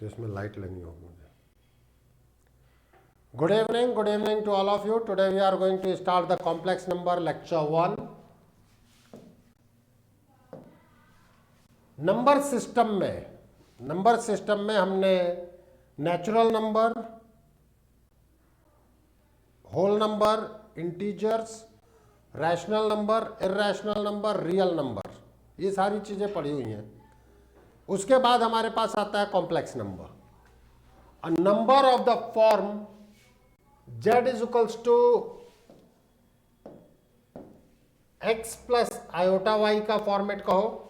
तो इसमें लाइट लगनी होगी मुझे। Good evening to all of you. Today we are going to start the complex number lecture 1। Number system में हमने natural number, whole number, integers, rational number, irrational number, real number, ये सारी चीजें पढ़ी हुई हैं। उसके बाद हमारे पास आता है complex number. A number of the form z is equals to x plus iota y का फॉर्मेट कहो,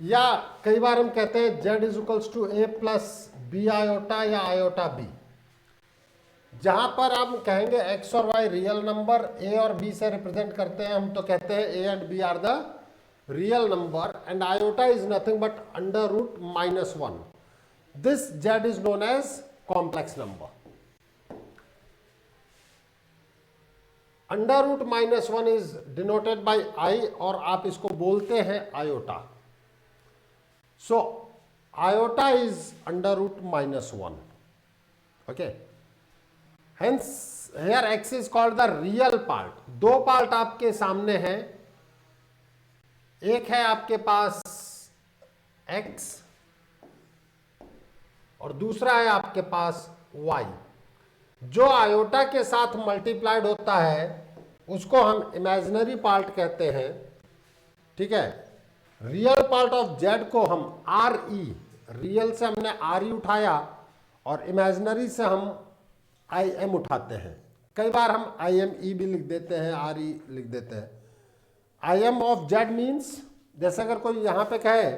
या कई बार हम कहते हैं z is equals to a plus b iota या आयोटा b। जहां पर हम कहेंगे x और y रियल नंबर a और b से रिप्रेजेंट करते हैं, हम तो कहते हैं a and b are the real number and iota is nothing but under root -1। This z is known as complex number. Under root -1 is denoted by i और आप इसको बोलते हैं iota. So iota is under root -1। Okay, hence here x is called the real part. दो part आपके सामने हैं, एक है आपके पास x और दूसरा है आपके पास y। जो आयोटा के साथ मल्टीप्लाइड होता है उसको हम इमेजिनरी पार्ट कहते हैं, ठीक है। रियल पार्ट ऑफ z को हम RE, रियल से हमने RE उठाया और इमेजिनरी से हम IM उठाते हैं। कई बार हम IME भी लिख देते हैं, RE लिख देते हैं। IM ऑफ z मीन्स, जैसे अगर कोई यहां पे कहे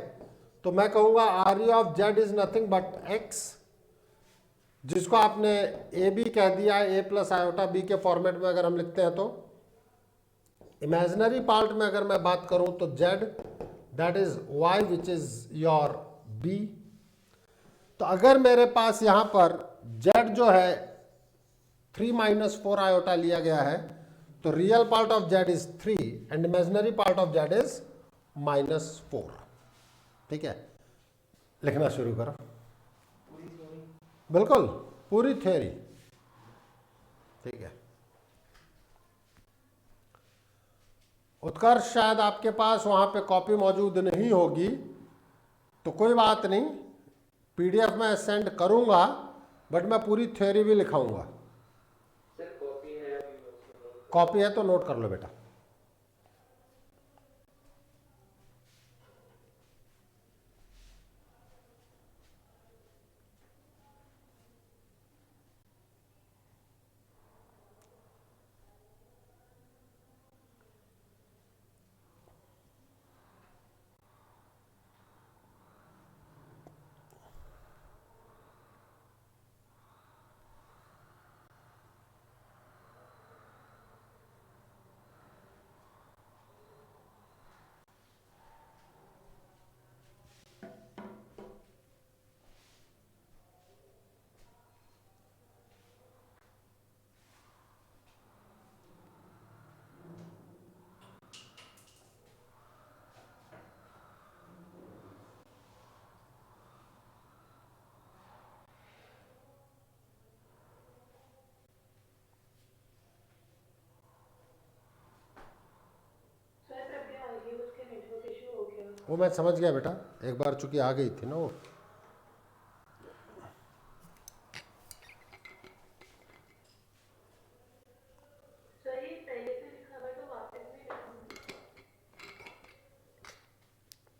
तो मैं कहूंगा RE of z is nothing but x, जिसको आपने ए बी कह दिया, ए प्लस आयोटा बी के फॉर्मेट में अगर हम लिखते हैं। तो इमेजिनरी पार्ट में अगर मैं बात करूं तो z that is y which is your b। तो अगर मेरे पास यहां पर z जो है 3 - 4 आयोटा लिया गया है, तो real part of z is 3 and imaginary part of z is -4। ठीक है, लिखना शुरू करो। बिल्कुल पूरी थ्योरी, ठीक है। उत्कर्ष शायद आपके पास वहां पे कॉपी मौजूद नहीं होगी, तो कोई बात नहीं, पीडीएफ में सेंड करूंगा, बट मैं पूरी थ्योरी भी लिखाऊंगा। कॉपी है तो नोट कर लो बेटा। वो मैं समझ गया बेटा, एक बार चूंकि आ गई थी ना वो।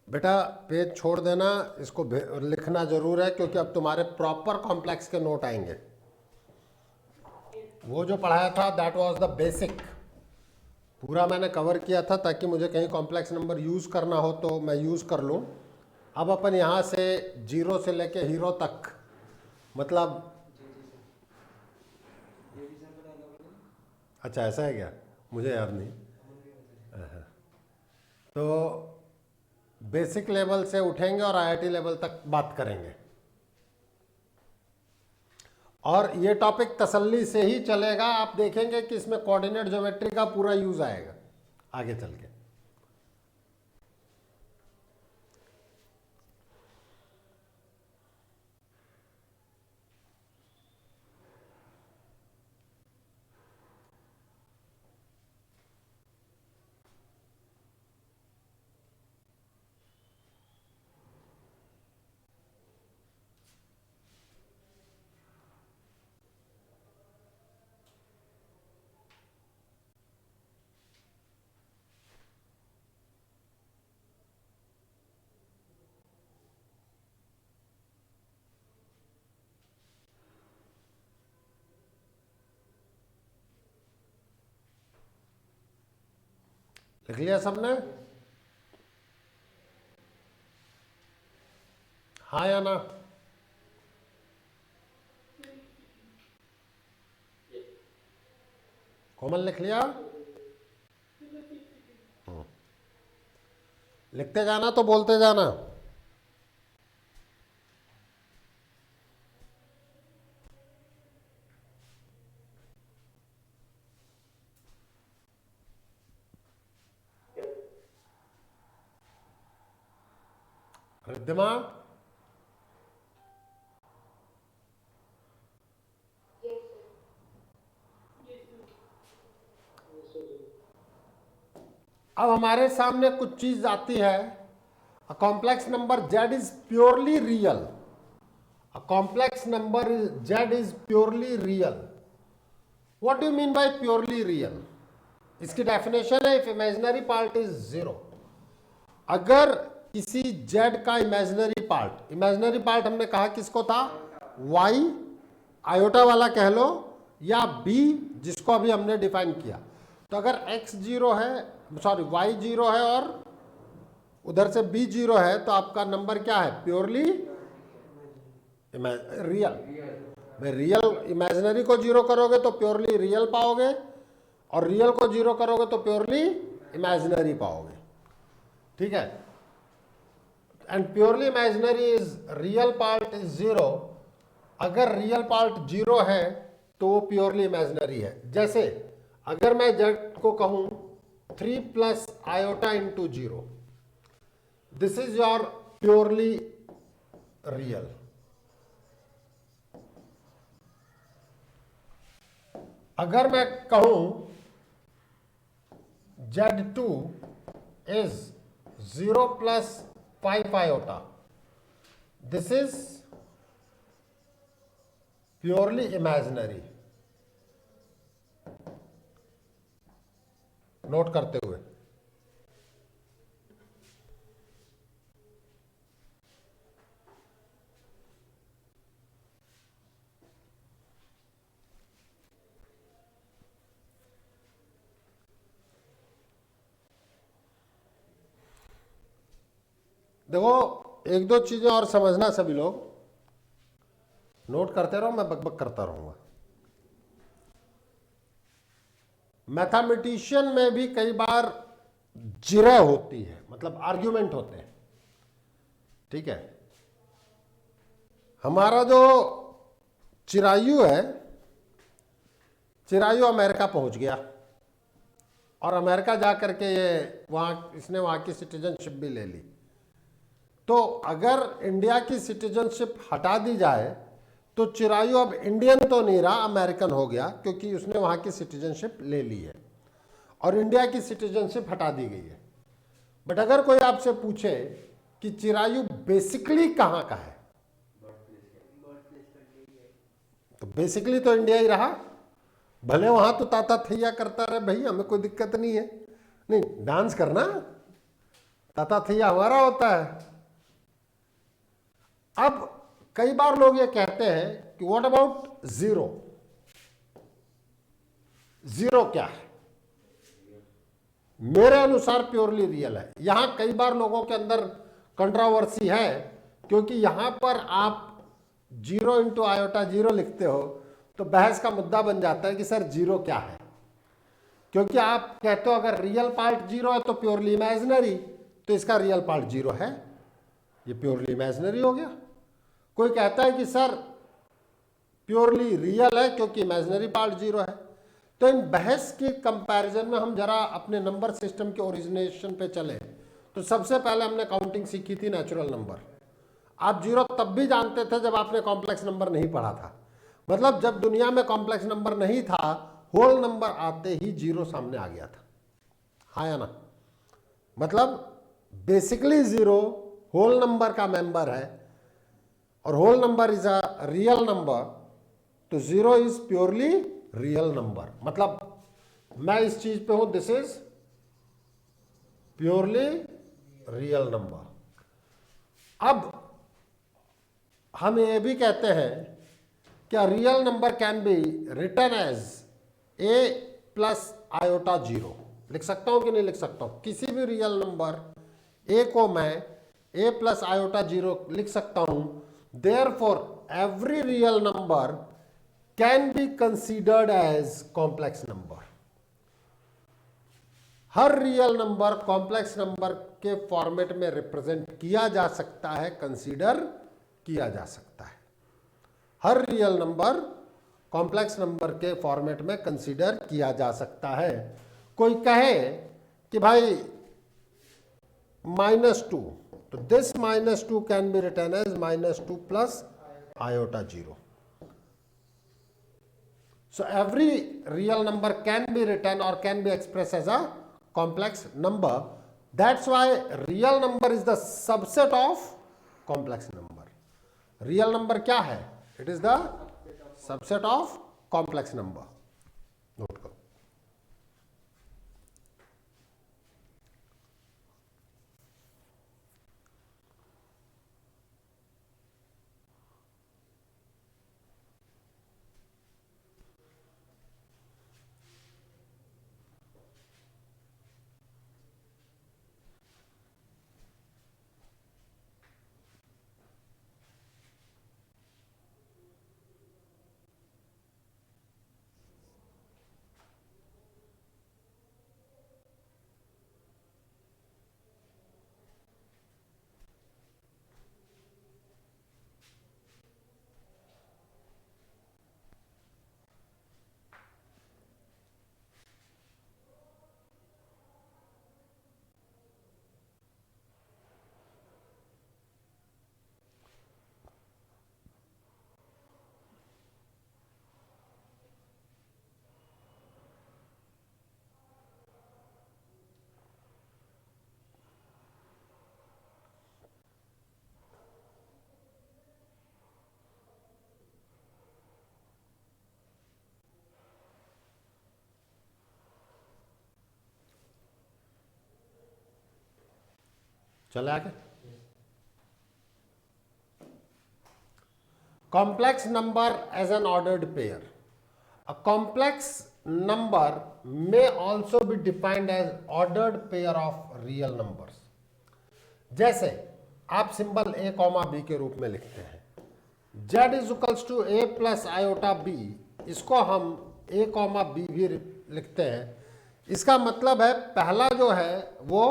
बेटा पेज छोड़ देना, इसको लिखना जरूर है, क्योंकि अब तुम्हारे प्रॉपर कॉम्प्लेक्स के नोट आएंगे। वो जो पढ़ाया था दैट वाज द बेसिक, पूरा मैंने कवर किया था ताकि मुझे कहीं कॉम्प्लेक्स नंबर यूज़ करना हो तो मैं यूज़ कर लूँ। अब अपन यहाँ से 0 से लेके हीरो तक, मतलब अच्छा ऐसा है क्या, मुझे याद नहीं। तो बेसिक लेवल से उठेंगे और आईआईटी लेवल तक बात करेंगे, और ये टॉपिक तसल्ली से ही चलेगा। आप देखेंगे कि इसमें कोऑर्डिनेट ज्योमेट्री का पूरा यूज आएगा आगे चल के। लिख लिया सबने? हाँ या ना? कोमल लिख लिया? लिखते जाना तो बोलते जाना। रिद्धिमा? अब हमारे सामने कुछ चीज आती है, a complex number z is purely real. A complex number z is purely real. What do you mean by purely real? इसकी डेफिनेशन है, if imaginary part is zero. अगर किसी z का इमेजिनरी पार्ट हमने कहा किसको था? y, आयोटा वाला कह लो, या b जिसको अभी हमने डिफाइन किया। तो अगर x जीरो है, सॉरी y जीरो है और उधर से b जीरो है, तो आपका नंबर क्या है? Purely real. भाई रियल इमेजिनरी को जीरो करोगे तो प्योरली रियल पाओगे, और रियल को जीरो करोगे तो प्योरली इमेजिनरी पाओगे। ठीक है? And purely imaginary is real part is zero. अगर रियल पार्ट जीरो है तो वो प्योरली इमेजिनरी है। जैसे अगर मैं z को कहूं 3 plus iota into zero, this is your purely real. अगर मैं कहूं z2 is 0 plus 5 iota, this is purely imaginary. Note करते हुए, देखो एक दो चीजें और समझना सभी लोग। नोट करते रहो, मैं बकबक करता रहूंगा। मैथमेटिशियन में भी कई बार जिरह होती है, मतलब आर्ग्यूमेंट होते हैं। ठीक है? हमारा जो चिरायु है, चिरायु अमेरिका पहुंच गया और अमेरिका जा करके इसने वहां की सिटीजनशिप भी ले ली। तो अगर इंडिया की सिटीजनशिप हटा दी जाए तो चिरायु अब इंडियन तो नहीं रहा, अमेरिकन हो गया, क्योंकि उसने वहां की सिटीजनशिप ले ली है और इंडिया की सिटीजनशिप हटा दी गई है। बट अगर कोई आपसे पूछे कि चिरायु बेसिकली कहां का है, तो बेसिकली तो इंडिया ही रहा। भले वहां तो ताता थैया करता रहे, भाई हमें कोई दिक्कत नहीं है, नहीं डांस करना, ताता थैया हमारा होता है। अब कई बार लोग ये कहते हैं कि व्हाट अबाउट जीरो? जीरो क्या है? मेरे अनुसार प्योरली रियल है। यहां कई बार लोगों के अंदर कंट्रोवर्सी है, क्योंकि यहां पर आप 0 इंटू आयोटा जीरो लिखते हो तो बहस का मुद्दा बन जाता है कि सर जीरो क्या है। क्योंकि आप कहते हो अगर रियल पार्ट जीरो है तो प्योरली इमेजिनरी, तो इसका रियल पार्ट जीरो है, ये प्योरली इमेजिनरी हो गया। कोई कहता है कि सर प्योरली रियल है क्योंकि इमेजिनरी पार्ट जीरो है। तो इन बहस के कंपैरिजन में हम जरा अपने नंबर सिस्टम के ओरिजिनेशन पे चले, तो सबसे पहले हमने काउंटिंग सीखी थी नेचुरल नंबर। आप जीरो तब भी जानते थे जब आपने कॉम्प्लेक्स नंबर नहीं पढ़ा था। मतलब जब दुनिया में कॉम्प्लेक्स नंबर नहीं था, होल नंबर आते ही जीरो सामने आ गया था। हाँ या ना? मतलब बेसिकली जीरो होल नंबर का मेंबर है और whole number is a real number, तो zero is purely real number. मतलब मैं इस चीज पे हूं, this is purely real number. अब हम ये भी कहते हैं कि real number can be written as a plus iota zero. लिख सकता हूं कि नहीं लिख सकता हूं? किसी भी रियल नंबर a को मैं a प्लस आयोटा 0 लिख सकता हूं। Therefore every real number can be considered as complex number. हर रियल नंबर कॉम्प्लेक्स नंबर के फॉर्मेट में रिप्रेजेंट किया जा सकता है, कंसीडर किया जा सकता है। हर रियल नंबर कॉम्प्लेक्स नंबर के फॉर्मेट में कंसीडर किया जा सकता है। कोई कहे कि भाई -2, तो this -2 can be written as -2 plus iota 0। So every real number can be written or can be expressed as a complex number. That's why real number is the subset of complex number. Real number क्या है? It is the subset of complex number. Note करो। चले आगे। Complex number as an ordered pair. A complex number may also be defined as ordered pair of real numbers. जैसे आप symbol a comma b के रूप में लिखते हैं, z is equals to a plus iota b, इसको हम a comma b भी लिखते हैं। इसका मतलब है पहला जो है वो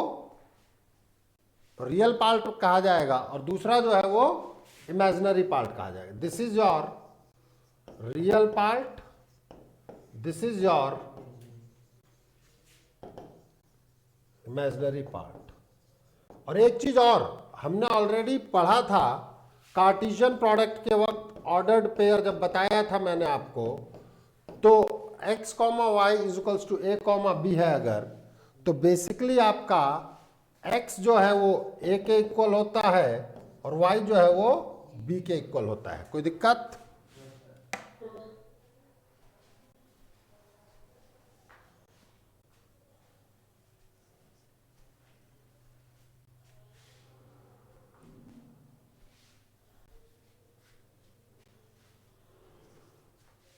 रियल पार्ट कहा जाएगा और दूसरा जो है वो इमेजिनरी पार्ट कहा जाएगा। This is your real part, this is your imaginary part. और एक चीज और हमने ऑलरेडी पढ़ा था कार्टेशियन प्रोडक्ट के वक्त, ऑर्डर्ड पेयर जब बताया था मैंने आपको, तो x comma y is equals to a comma b है अगर, तो बेसिकली आपका x जो है वो a के इक्वल होता है और y जो है वो b के इक्वल होता है। कोई दिक्कत?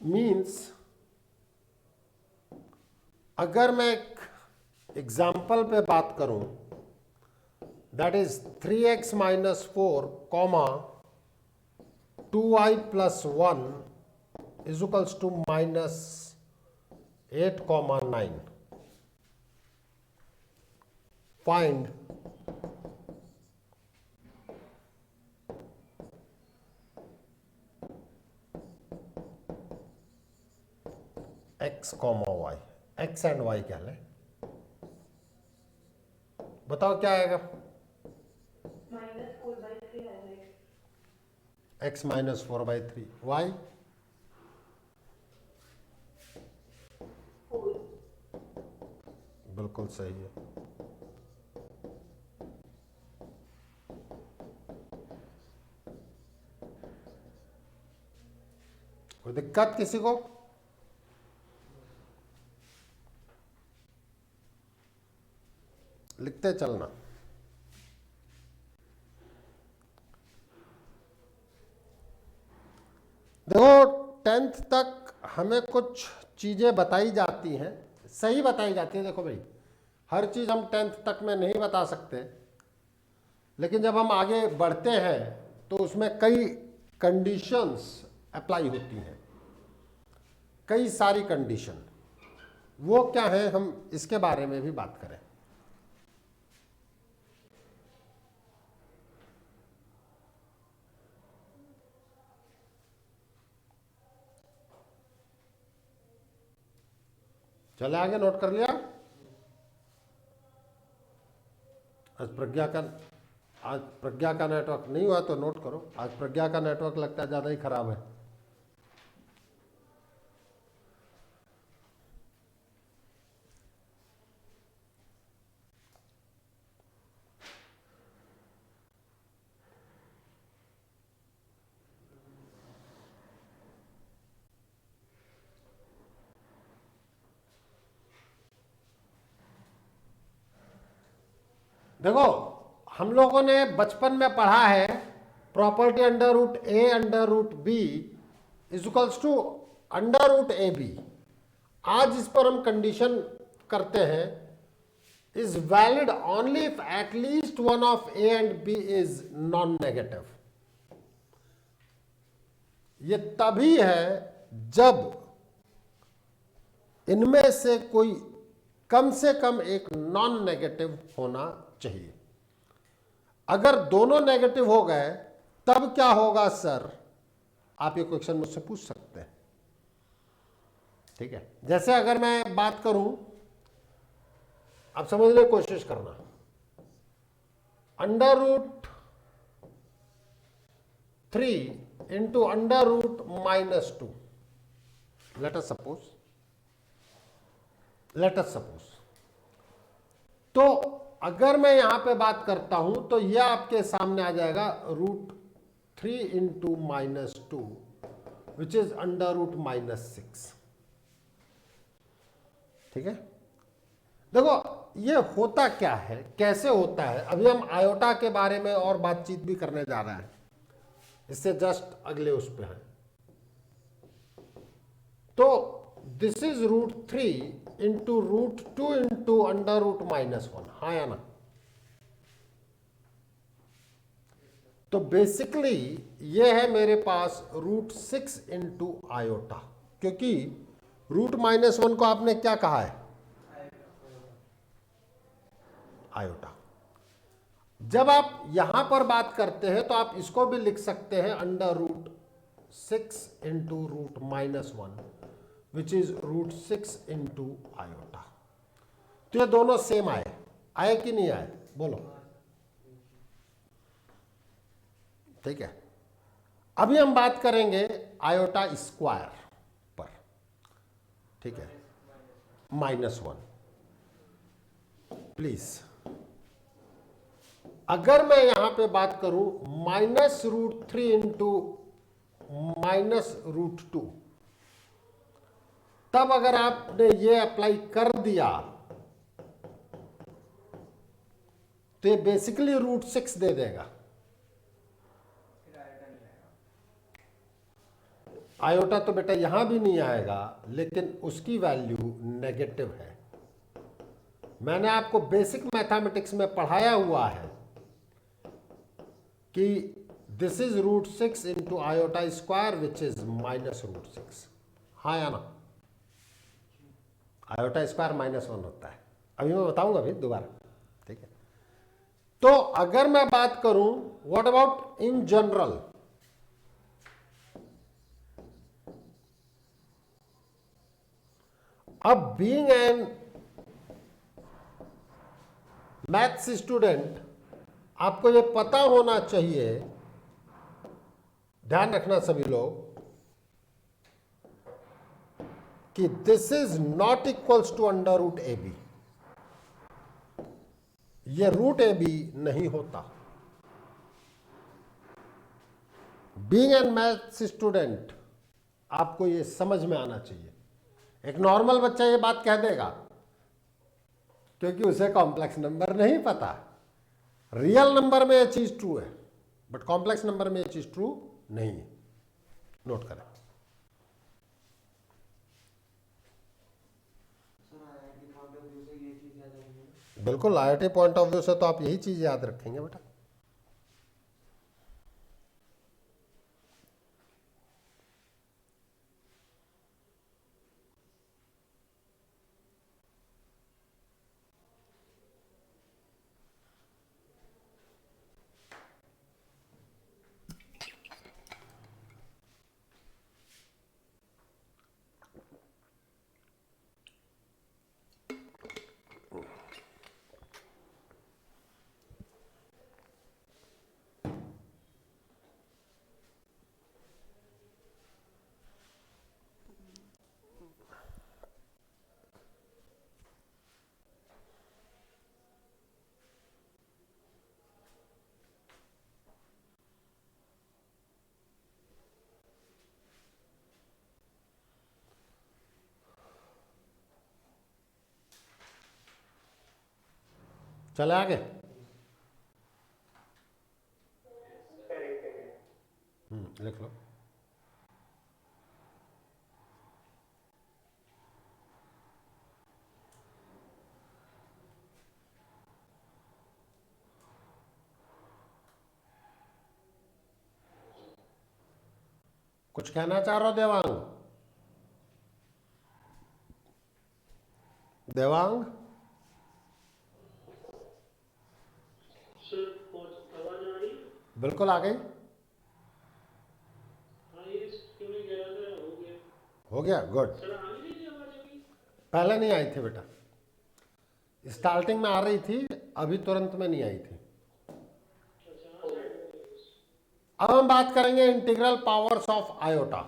मीन्स अगर मैं एक एग्जाम्पल पे बात करूं, that is 3x minus 4 comma 2y plus 1 is equals to minus 8 comma 9, find x comma y, x and y क्या लें? बताओ क्या आएगा? x माइनस 4/3, y बिल्कुल सही है। कोई दिक्कत किसी को? लिखते चलना। देखो 10th तक हमें कुछ चीजें बताई जाती हैं, सही बताई जाती हैं। देखो भाई हर चीज़ हम 10th तक में नहीं बता सकते, लेकिन जब हम आगे बढ़ते हैं तो उसमें कई कंडीशंस अप्लाई होती हैं, कई सारी कंडीशन। वो क्या है, हम इसके बारे में भी बात करें। चले आगे, नोट कर लिया। आज प्रज्ञा का नेटवर्क नहीं हुआ तो नोट करो। आज प्रज्ञा का नेटवर्क लगता है ज़्यादा ही खराब है। देखो, हम लोगों ने बचपन में पढ़ा है property under root a under root b is equals to under root A b. आज इस पर हम कंडीशन करते हैं, is valid only if at least one of a and b is non negative. ये तभी है जब इनमें से कोई कम से कम एक नॉन नेगेटिव होना चाहिए। अगर दोनों नेगेटिव हो गए तब क्या होगा सर, आप ये क्वेश्चन मुझसे पूछ सकते हैं। ठीक है, जैसे अगर मैं बात करूं, आप समझने की कोशिश करना, under root 3 into under root -2, let us suppose. तो अगर मैं यहां पे बात करता हूं तो यह आपके सामने आ जाएगा √3 into -2 which is under root -6। ठीक है, देखो ये होता क्या है, कैसे होता है, अभी हम आयोटा के बारे में और बातचीत भी करने जा रहे हैं, इससे जस्ट अगले उस पे है। तो this is √3 into √2 into under root -1, हाँ या ना। तो बेसिकली ये है मेरे पास √6 इंटू आयोटा, क्योंकि √-1 को आपने क्या कहा है, आयोटा। जब आप यहां पर बात करते हैं तो आप इसको भी लिख सकते हैं under √6 into √-1 which is √6 into iota. तो ये दोनों सेम आए कि नहीं आए, बोलो। ठीक है, अभी हम बात करेंगे आयोटा स्क्वायर पर। ठीक है, -1 प्लीज। अगर मैं यहां पे बात करूं -√3 इंटू -√2, तब अगर आपने ये अप्लाई कर दिया तो ये बेसिकली √6 दे देगा। आयोटा तो बेटा यहां भी नहीं आएगा, लेकिन उसकी वैल्यू नेगेटिव है। मैंने आपको बेसिक मैथमेटिक्स में पढ़ाया हुआ है कि this is √6 into iota square which is -√6, हाँ या ना। आयोटा स्क्वायर -1 होता है, अभी मैं बताऊंगा फिर दोबारा। ठीक है, तो अगर मैं बात करूं व्हाट अबाउट इन जनरल, अब बीइंग एन मैथ्स स्टूडेंट आपको ये पता होना चाहिए, ध्यान रखना सभी लोग, कि this is not equals to under root A B. ये √AB नहीं होता। बीइंग एन मैथ्स स्टूडेंट आपको ये समझ में आना चाहिए। एक नॉर्मल बच्चा ये बात कह देगा क्योंकि उसे कॉम्प्लेक्स नंबर नहीं पता। रियल नंबर में ये चीज ट्रू है, बट कॉम्प्लेक्स नंबर में ये चीज ट्रू नहीं है। नोट करें। बिल्कुल, आईआईटी पॉइंट ऑफ व्यू से तो आप यही चीज याद रखेंगे बेटा। चले आगे। लिख लो। कुछ कहना चाह रहे हो देवांग? देवांग आवाज आ रही है? बिल्कुल आ गई। हाँ, ये क्यों नहीं कह रहा था, हो गया। हो गया, गुड। सर आ नहीं रही थी आवाज अभी? पहले नहीं आई थी बेटा, स्टार्टिंग में आ रही थी, अभी तुरंत में नहीं आई थी। अच्छा, हाँ साइड हो गई बस। अब हम बात करेंगे इंटीग्रल पावर्स ऑफ आयोटा।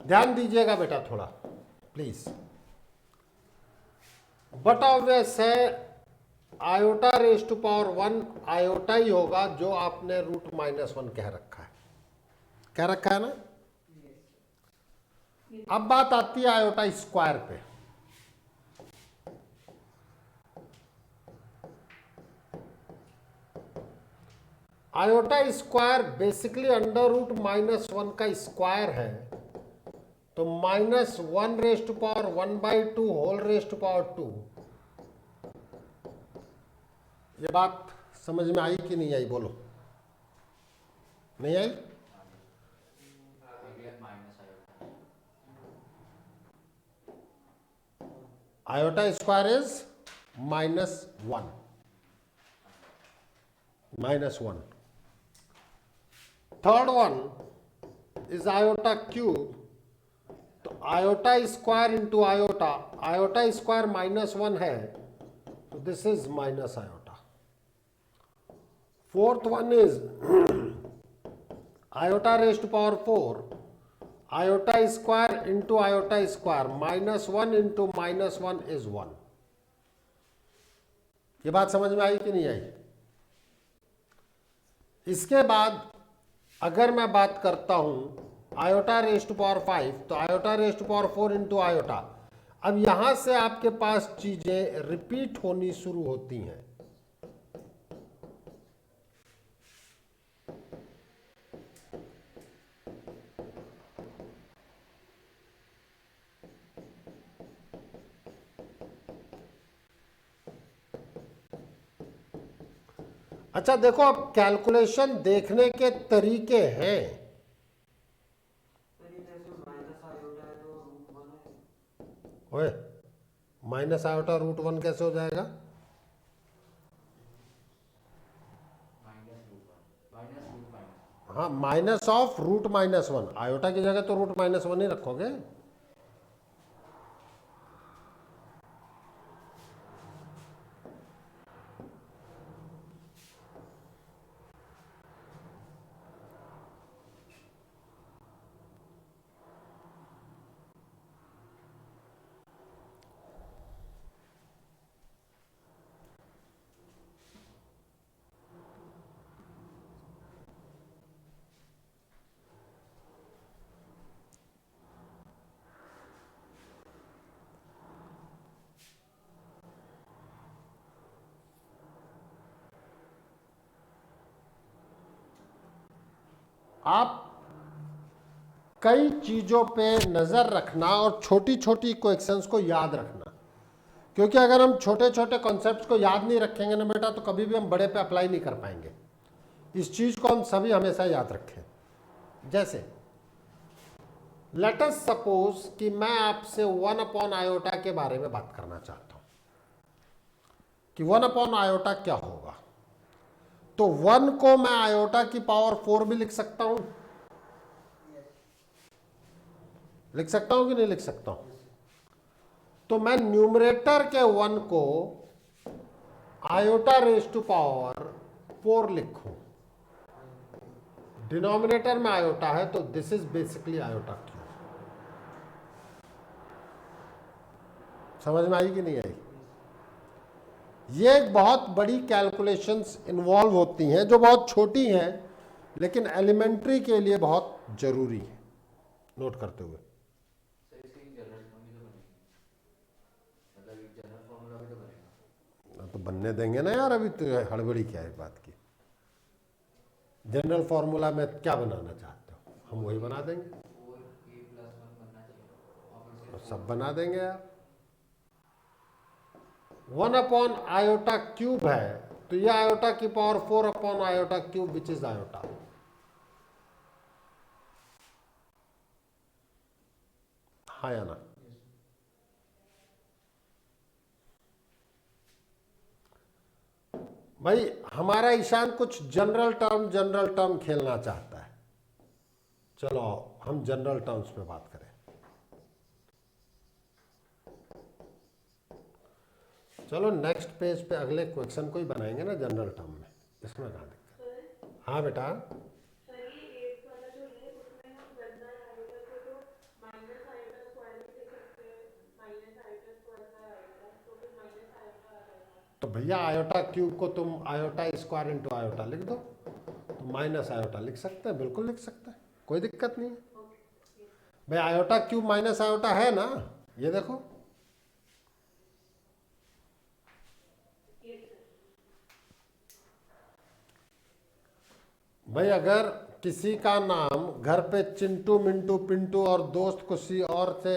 ध्यान दीजिएगा बेटा थोड़ा प्लीज। बट ऑब्वियस है iota raise to power 1 iota ही होगा, जो आपने √-1 कह रखा है, कह रखा है ना। अब बात आती है आयोटा स्क्वायर पे। आयोटा स्क्वायर बेसिकली √-1 का स्क्वायर है, तो -1 raise to power 1/2 whole raise to power 2। ये बात समझ में आई कि नहीं आई? बोलो, नहीं आई? Iota square is -1, -1। Third one is iota cube, तो iota square into iota, iota square -1 है, तो this is minus iota. Fourth one is iota raise to power 4, iota square into iota square, -1 into -1 is 1। ये बात समझ में आई कि नहीं आई? इसके बाद अगर मैं बात करता हूं आयोटा रेज टू पावर 5, तो iota raise to power 4 into iota. अब यहां से आपके पास चीजें रिपीट होनी शुरू होती हैं। अच्छा देखो, अब कैलकुलेशन देखने के तरीके हैं। ओए, माइनस आयोटा √1 कैसे हो जाएगा? हाँ, माइनस ऑफ √-1, आयोटा की जगह तो √-1 ही रखोगे। आप कई चीज़ों पे नज़र रखना और छोटी छोटी इक्वेशंस को याद रखना, क्योंकि अगर हम छोटे छोटे कॉन्सेप्ट्स को याद नहीं रखेंगे ना बेटा, तो कभी भी हम बड़े पे अप्लाई नहीं कर पाएंगे। इस चीज़ को हम सभी हमेशा याद रखें। जैसे लेट अस सपोज कि मैं आपसे 1/i के बारे में बात करना चाहता हूं कि 1/i क्या होगा। तो 1 को मैं आयोटा की पावर 4 भी लिख सकता हूं, लिख सकता हूं कि नहीं लिख सकता हूं। तो मैं न्यूमरेटर के 1 को आयोटा रेज टू पावर 4 लिखूं, डिनोमिनेटर में आयोटा है, तो this is basically iota cube. समझ में आई कि नहीं आई? ये एक बहुत बड़ी कैलकुलेशंस इन्वॉल्व होती हैं जो बहुत छोटी हैं, लेकिन एलिमेंट्री के लिए बहुत जरूरी है, नोट करते हुए। तो बनने देंगे ना यार, अभी तो हड़बड़ी क्या है बात की। जनरल फॉर्मूला में क्या बनाना चाहते हो, हम वही बना देंगे, और सब बना देंगे यार। 1/i³ है, तो ये आयोटा की power 4/i³ which is iota. हाँ या ना? भाई हमारा ईशान कुछ जनरल टर्म खेलना चाहता है। चलो हम जनरल टर्म्स पे बात करें। चलो नेक्स्ट पेज पे अगले क्वेश्चन को ही बनाएंगे ना जनरल टर्म में, इसमें कहाँ दिक्कत। हाँ बेटा, तो भैया i³ को तुम i² इंटू आयोटा लिख दो, तो -i लिख सकते हैं, बिल्कुल लिख सकते हैं, कोई दिक्कत नहीं है। भाई i³ -i है ना, ये देखो। भाई अगर किसी का नाम घर पे चिंटू मिंटू पिंटू और दोस्त किसी और से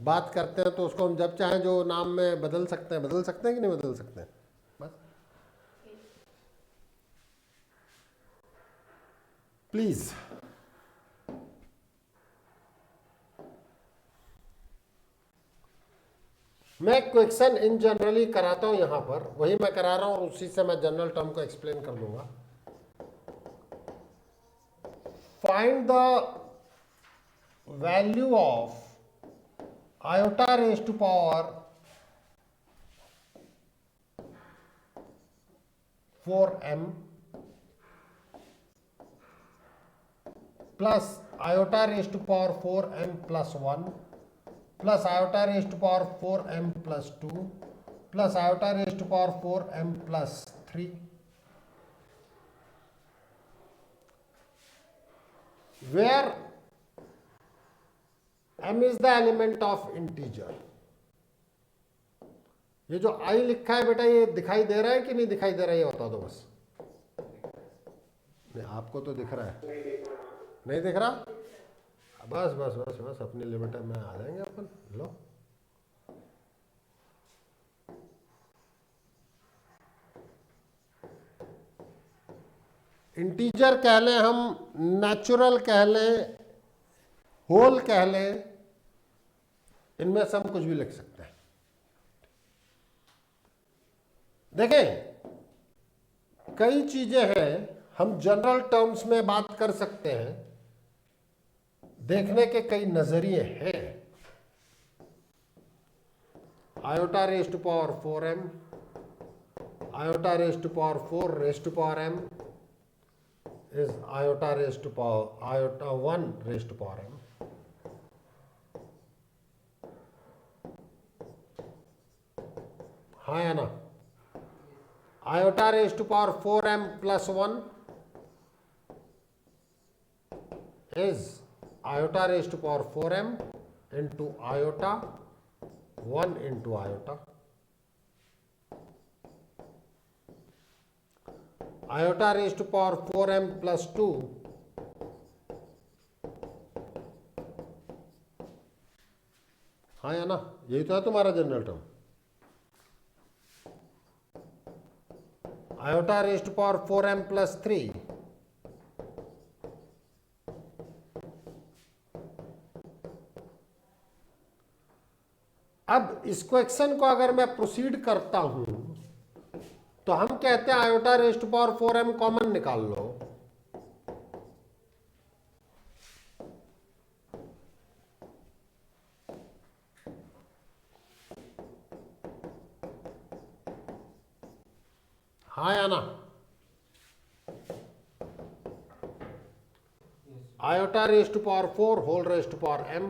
बात करते हैं, तो उसको हम जब चाहें जो नाम में बदल सकते हैं कि नहीं बदल सकते हैं, बस। प्लीज मैं क्वेश्चन इन जनरली कराता हूं, यहां पर वही मैं करा रहा हूं और उसी से मैं जनरल टर्म को एक्सप्लेन कर दूंगा। Find the value of iota raise to power 4m plus iota raise to power 4m plus 1 plus iota raise to power 4m plus 2 plus iota raise to power 4m plus 3, where m is the element of integer। ये जो i लिखा है बेटा, ये दिखाई दे रहा है कि नहीं दिखाई दे रहा है, ये बता दो बस। नहीं आपको तो दिख रहा है, नहीं दिख रहा? बस बस बस बस अपनी लिमिट में आ जाएंगे अपन। लो इंटीजर कह लें हम, नेचुरल कह लें, होल कह लें, इनमें से हम कुछ भी लिख सकते हैं। देखें कई चीजें हैं हम जनरल टर्म्स में बात कर सकते हैं, देखने के कई नजरिए हैं। Iota raise to power 4m, iota raise to power 4 raise to power m is iota raised to power iota 1 raised to power m। हाँ या ना? iota raised to power 4m plus 1 is iota raised to power 4m into iota 1 into iota। iota raised to power 4m plus 2 हाँ या ना, यही तो है तुम्हारा general term. Iota raised power 4m plus 3 अब इस क्वेश्चन को अगर मैं प्रोसीड करता हूं तो हम कहते हैं iota raised power 4m common निकाल लो। हाँ या ना, iota raised power 4 whole raised power m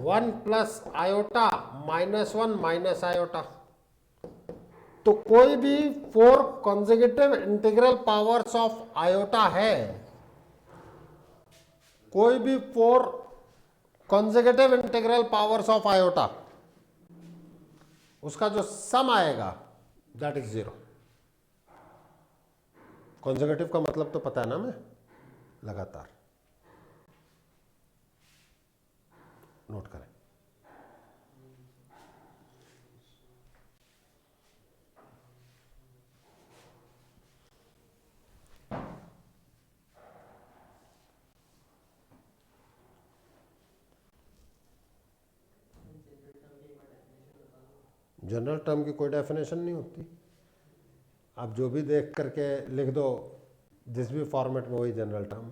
1 plus iota -1 minus iota. तो कोई भी 4 consecutive integral powers of iota है, कोई भी 4 consecutive integral powers of iota, उसका जो सम आएगा दैट इज 0। कॉन्जिक्यूटिव का मतलब तो पता है ना, मैं लगातार। नोट करें। जनरल टर्म की कोई डेफिनेशन नहीं होती, आप जो भी देख करके लिख दो, जिस भी फॉर्मेट में, वही जनरल टर्म।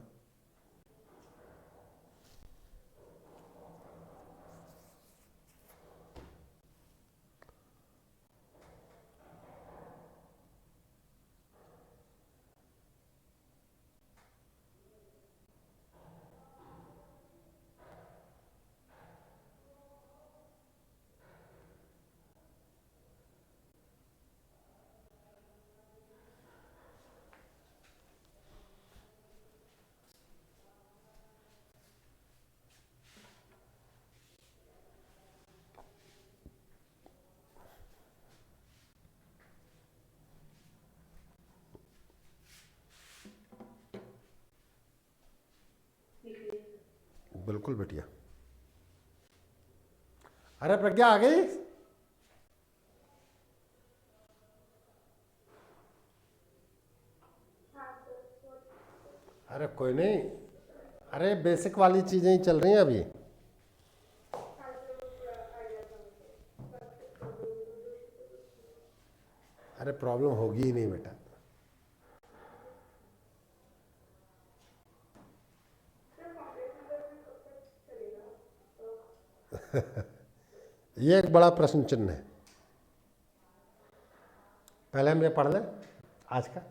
बिल्कुल बेटिया। अरे प्रज्ञा आ गई? अरे कोई नहीं, अरे बेसिक वाली चीजें ही चल रही हैं अभी। अरे प्रॉब्लम होगी ही नहीं बेटा। ये एक बड़ा प्रश्न चिन्ह है। पहले हम ये पढ़ लें आज का।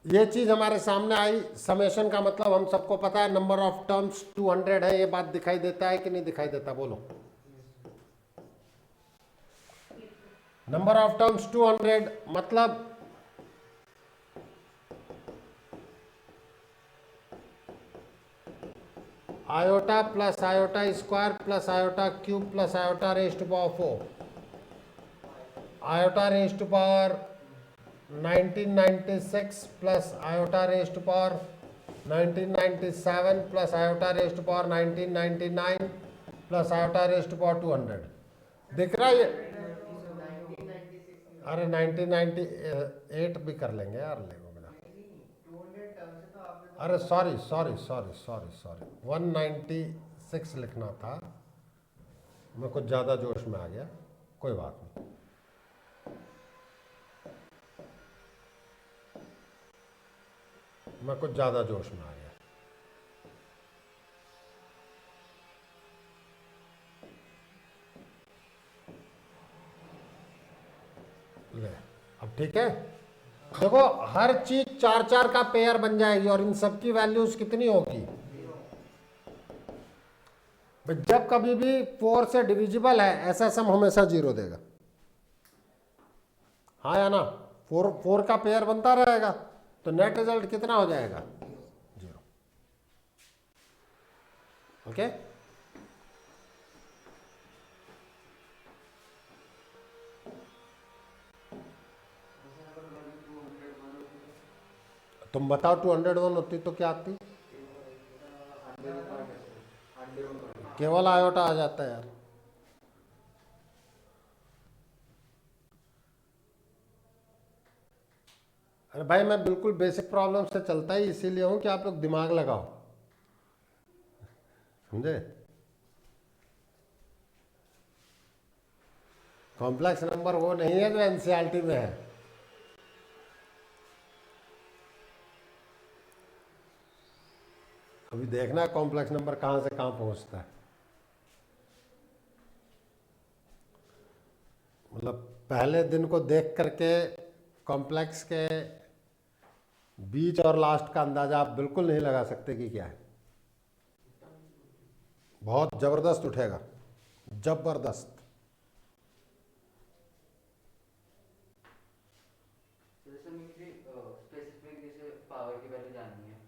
ये चीज हमारे सामने आई, समेशन का मतलब हम सबको पता है, नंबर ऑफ टर्म्स 200 है। ये बात दिखाई देता है कि नहीं दिखाई देता, बोलो। नंबर ऑफ टर्म्स 200 मतलब iota plus iota square plus iota cube plus iota raised power 4, iota raised power 1996 plus iota raised power 1997 plus iota raised power 1999 plus iota raised power 200। दिख रहा है ये? अरे 1998 भी कर लेंगे यार, लेगो बिना। अरे sorry sorry sorry sorry sorry, 196 लिखना था, मैं कुछ ज़्यादा जोश में आ गया, कोई बात नहीं। मैं कुछ ज़्यादा जोश में आ गया। ले, अब ठीक है। देखो हर चीज 4-4 का पेयर बन जाएगी और इन सब की वैल्यूज कितनी होगी? जब कभी भी 4 से डिविजिबल है, ऐसा सम हमेशा 0 देगा। हाँ या ना? 4 का पेयर बनता रहेगा तो नेट रिजल्ट कितना हो जाएगा? 0। ओके? तुम बताओ 201 होती तो क्या आती? केवल आयोटा आ जाता है यार। अरे भाई मैं बिल्कुल बेसिक प्रॉब्लम से चलता ही इसीलिए हूं कि आप लोग दिमाग लगाओ, समझे? कॉम्प्लेक्स नंबर वो नहीं है जो एनसीईआरटी में है। अभी देखना कॉम्प्लेक्स नंबर कहां से कहां पहुंचता है। मतलब पहले दिन को देख करके कॉम्प्लेक्स के बीच और लास्ट का अंदाजा आप बिल्कुल नहीं लगा सकते कि क्या है। बहुत जबरदस्त उठेगा, जबरदस्त। जैसे मुझे स्पेसिफिक जैसे पावर की वैल्यू जाननी है,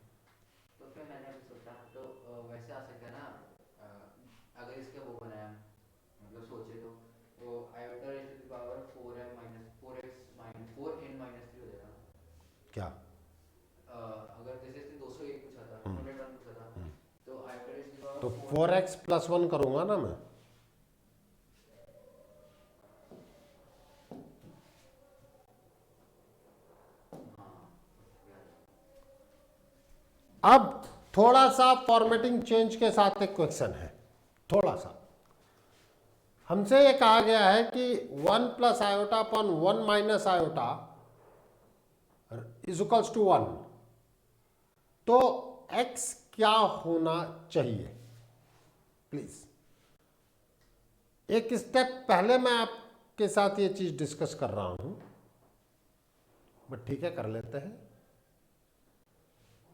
तो फिर मैंने अभी सोचा तो वैसे आ सकता है ना। अगर इसका वो बनाया, मतलब सोचे तो iota raise to the power 4m minus 4x minus 4n-3 हो जाएगा। क्या? अगर जैसे इसने 201 पूछा था, 201 पूछा था, तो आयोटा रेज़ टू द तो पावर 4x + 1 करूंगा ना मैं। अब थोड़ा सा फॉर्मेटिंग चेंज के साथ एक क्वेश्चन है। थोड़ा सा हमसे ये कहा गया है कि 1 + iota upon 1 minus iota is equals to 1। तो x क्या होना चाहिए? प्लीज एक स्टेप पहले मैं आपके साथ ये चीज डिस्कस कर रहा हूं, बट ठीक है कर लेते हैं।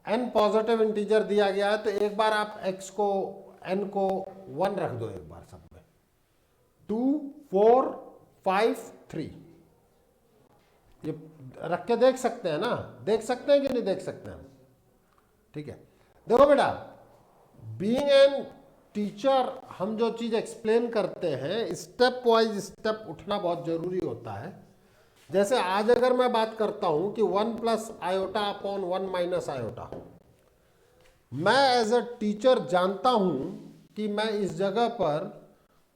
n पॉजिटिव इंटीजर दिया गया है तो एक बार आप x को n को 1 रख दो, एक बार सब में 2 4 5 3 ये रख के देख सकते हैं ना? देख सकते हैं कि नहीं देख सकते हैं? ठीक है, देखो बेटा, बीइंग एन टीचर हम जो चीज एक्सप्लेन करते हैं स्टेप वाइज स्टेप उठना बहुत जरूरी होता है। जैसे आज अगर मैं बात करता हूं कि 1 + आयोटा अपॉन 1 माइनस आयोटा, मैं एज अ टीचर जानता हूं कि मैं इस जगह पर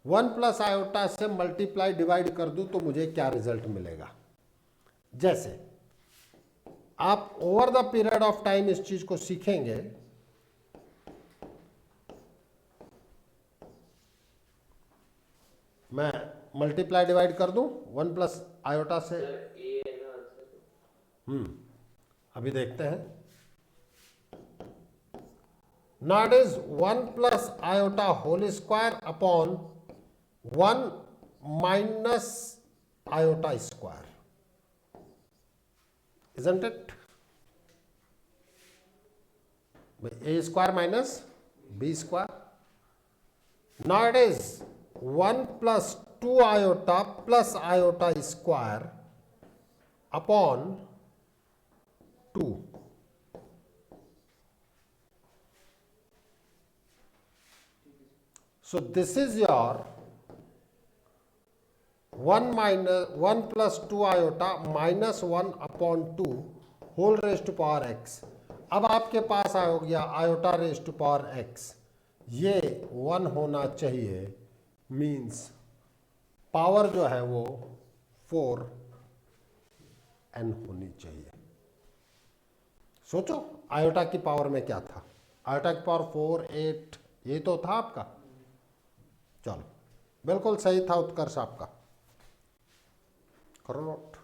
1 + आयोटा से मल्टीप्लाई डिवाइड कर दूं तो मुझे क्या रिजल्ट मिलेगा। जैसे आप over the period of time इस चीज को सीखेंगे। मैं मल्टीप्लाई डिवाइड कर दूं 1 + आयोटा से। ए है ना आंसर। अभी देखते हैं। Not is 1 + iota whole square upon 1 minus iota square, isn't it? a square minus b square. Now it is 1 + 2 iota plus iota square upon 2। So this is your 1 + 2 iota minus 1 upon 2 whole raised to power x। अब आपके पास आ गया iota raise to power x, ये 1 होना चाहिए, means power जो है वो 4n होनी चाहिए। सोचो आयोटा की पावर में क्या था, आयोटा की पावर 4 8 ये तो था आपका। चलो बिल्कुल सही था उत्कर्ष आपका, करो नोट।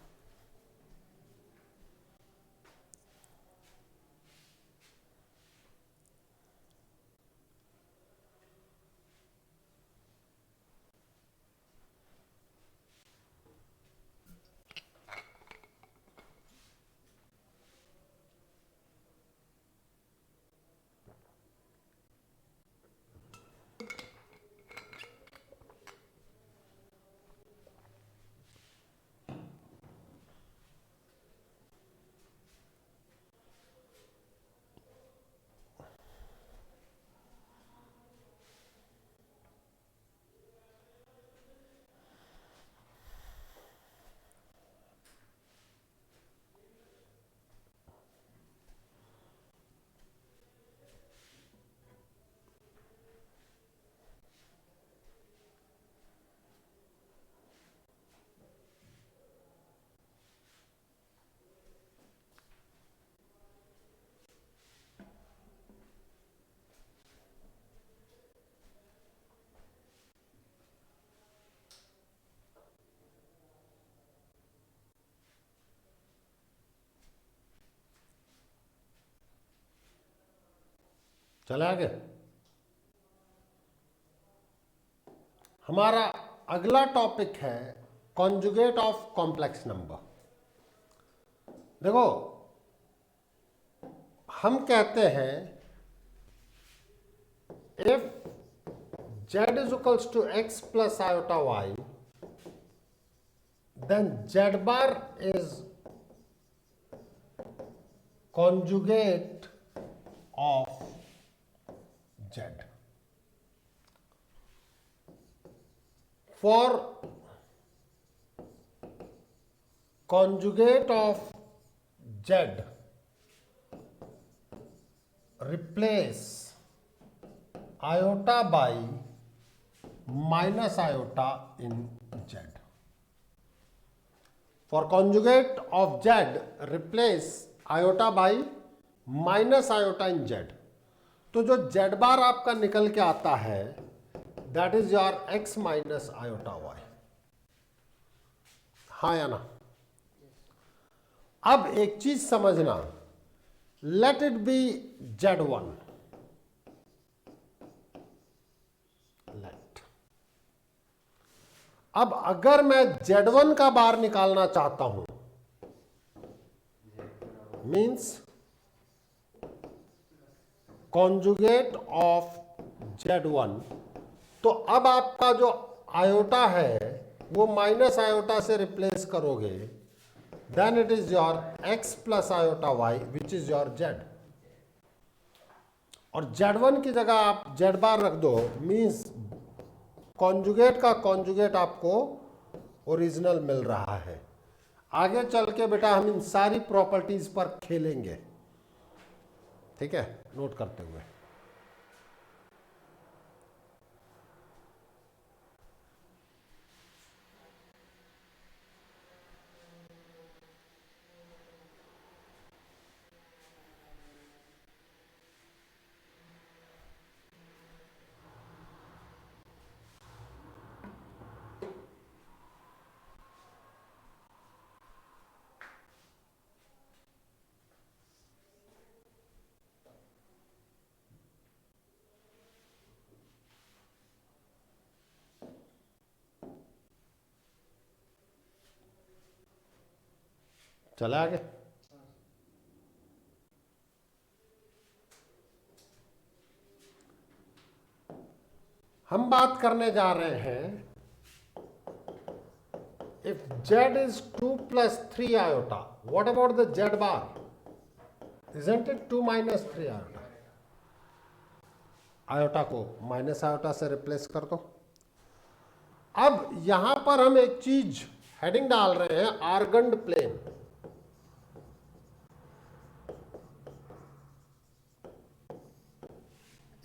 चले आगे। हमारा अगला टॉपिक है कॉन्जुगेट ऑफ कॉम्प्लेक्स नंबर। देखो, हम कहते हैं if z is equals to x plus iota y, then z bar is conjugate of z. For conjugate of z, replace iota by minus iota in z. For conjugate of z, replace iota by minus iota in z. तो जो z बार आपका निकल के आता है that is your x minus iota y। हाँ या ना? अब एक चीज समझना, लेट इट बी z1। अब अगर मैं z1 का बार निकालना चाहता हूं, मीन्स कॉन्जुगेट ऑफ z1, तो अब आपका जो आयोटा है वो माइनस आयोटा से रिप्लेस करोगे, then it is your x plus iota y which is your z। और z1 की जगह आप z बार रख दो, मीन्स कॉन्जुगेट का कॉन्जुगेट आपको ओरिजिनल मिल रहा है। आगे चल के बेटा हम इन सारी प्रॉपर्टीज पर खेलेंगे, ठीक है, नोट करते हुए। चले आगे। हम बात करने जा रहे हैं if z is 2 plus 3 iota, what about the z bar? Isn't it 2 minus 3 iota? Iota को माइनस आयोटा से रिप्लेस कर दो। अब यहां पर हम एक चीज हेडिंग डाल रहे हैं, आर्गन्ड प्लेन।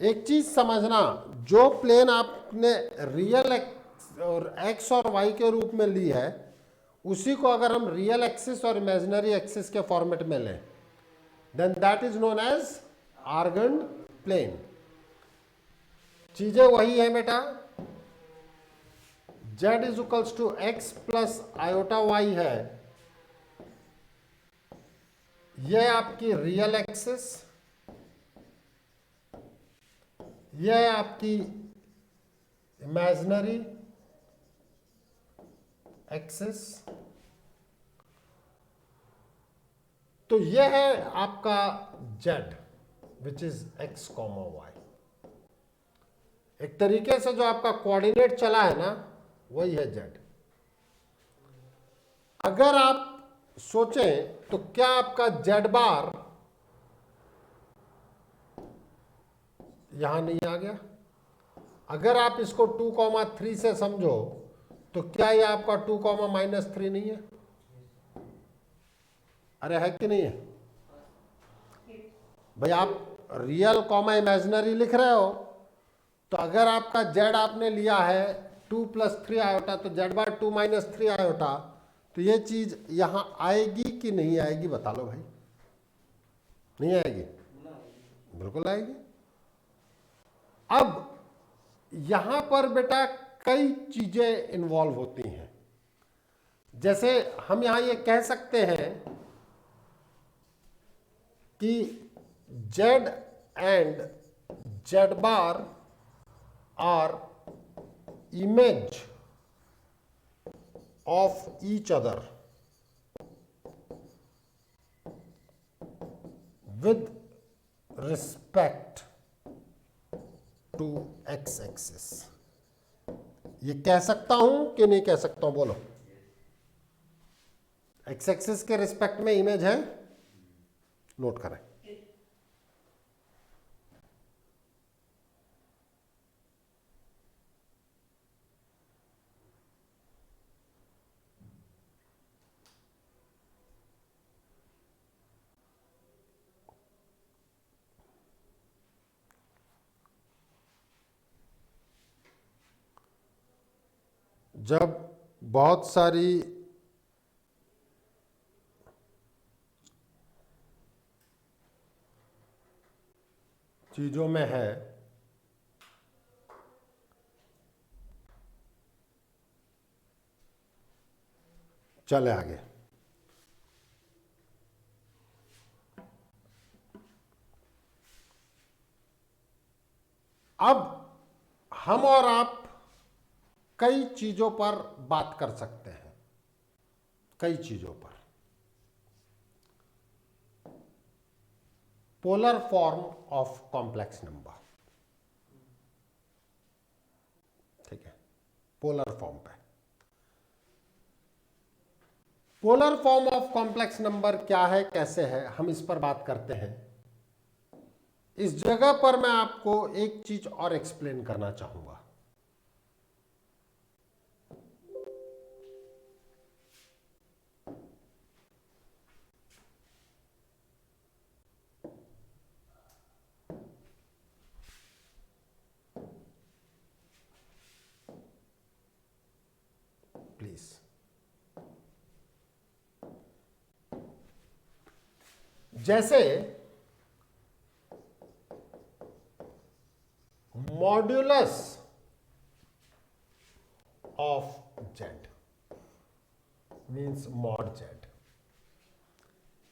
एक चीज समझना, जो प्लेन आपने रियल एक्स और वाई के रूप में ली है, उसी को अगर हम रियल एक्सिस और इमेजिनरी एक्सिस के फॉर्मेट में लें, then that is known as Argand plane. चीजें वही है बेटा, z is equals to x plus iota y है, यह आपकी रियल एक्सिस, यह है आपकी इमेजिनरी एक्सिस, तो यह है आपका z which is x, y। एक तरीके से जो आपका कोऑर्डिनेट चला है ना, वही है z। अगर आप सोचें तो क्या आपका z बार यहां नहीं आ गया? अगर आप इसको 2,3 से समझो तो क्या ये आपका 2,-3 नहीं है? अरे है कि नहीं है भाई? आप रियल कॉमा इमेजिनरी लिख रहे हो, तो अगर आपका z आपने लिया है 2 + 3 आयोटा, तो z बार 2 - 3 आयोटा, तो ये चीज यहां आएगी कि नहीं आएगी? बता लो भाई। नहीं आएगी? बिल्कुल आएगी। अब यहां पर बेटा कई चीजें इन्वॉल्व होती हैं। जैसे हम यहां ये कह सकते हैं कि z and z bar are image of each other with respect to x axis। ये कह सकता हूं कि नहीं कह सकता हूं, बोलो। एक्स एक्सिस के रिस्पेक्ट में इमेज है, नोट करें। जब बहुत सारी चीजों में है, चले आगे। अब हम और आप कई चीजों पर बात कर सकते हैं, कई चीजों पर। Polar form of complex number, ठीक है, पोलर फॉर्म पे। Polar form of complex number क्या है, कैसे है, हम इस पर बात करते हैं। इस जगह पर मैं आपको एक चीज और एक्सप्लेन करना चाहूंगा। प्लीज, जैसे modulus of Z means mod Z.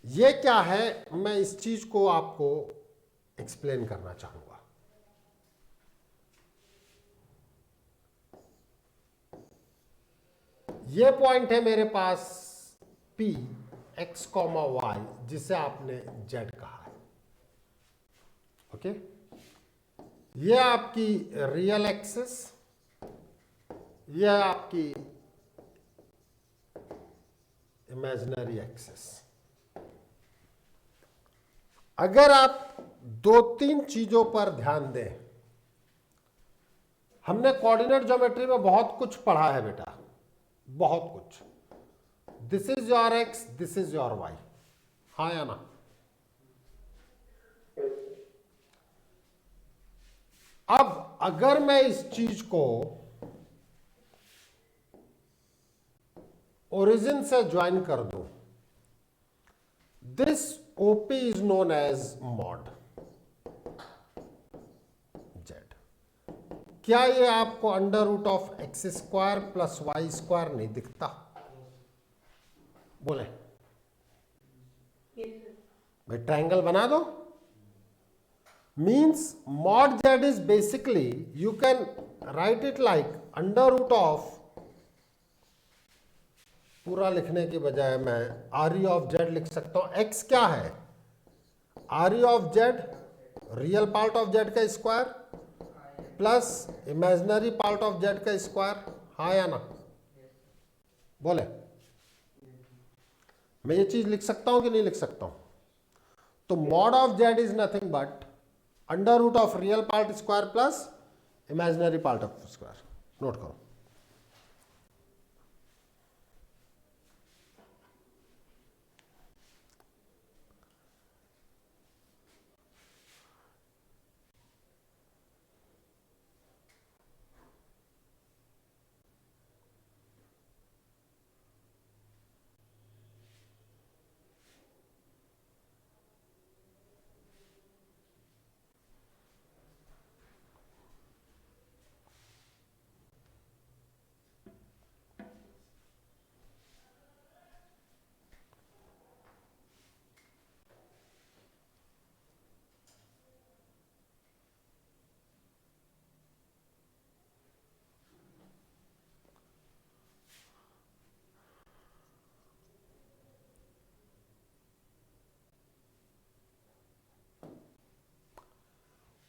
ये क्या है, मैं इस चीज को आपको एक्सप्लेन करना चाहूंगा। ये पॉइंट है मेरे पास P x, y, जिसे आपने z कहा है। ओके, ये आपकी रियल एक्सिस, ये आपकी इमेजिनरी एक्सिस। अगर आप दो तीन चीजों पर ध्यान दें, हमने कोऑर्डिनेट ज्योमेट्री में बहुत कुछ पढ़ा है बेटा, बहुत कुछ। This is your x, this is your y, हाँ या ना? अब अगर मैं इस चीज को ओरिजिन से ज्वाइन कर दूं, this OP is known as mod z. क्या ये आपको under root of x square plus y square नहीं दिखता? बोले भाई, ट्रायंगल बना दो। Means mod z is basically, you can write it like under root of, पूरा लिखने की बजाय मैं आर ई ऑफ जेड लिख सकता हूं। एक्स क्या है? R E of z, real part of z का square plus imaginary part of z का स्क्वायर, हाँ या ना? बोले, मैं ये चीज लिख सकता हूं कि नहीं लिख सकता हूं? तो mod of z is nothing but under root of real part square plus imaginary part of square. Note करो।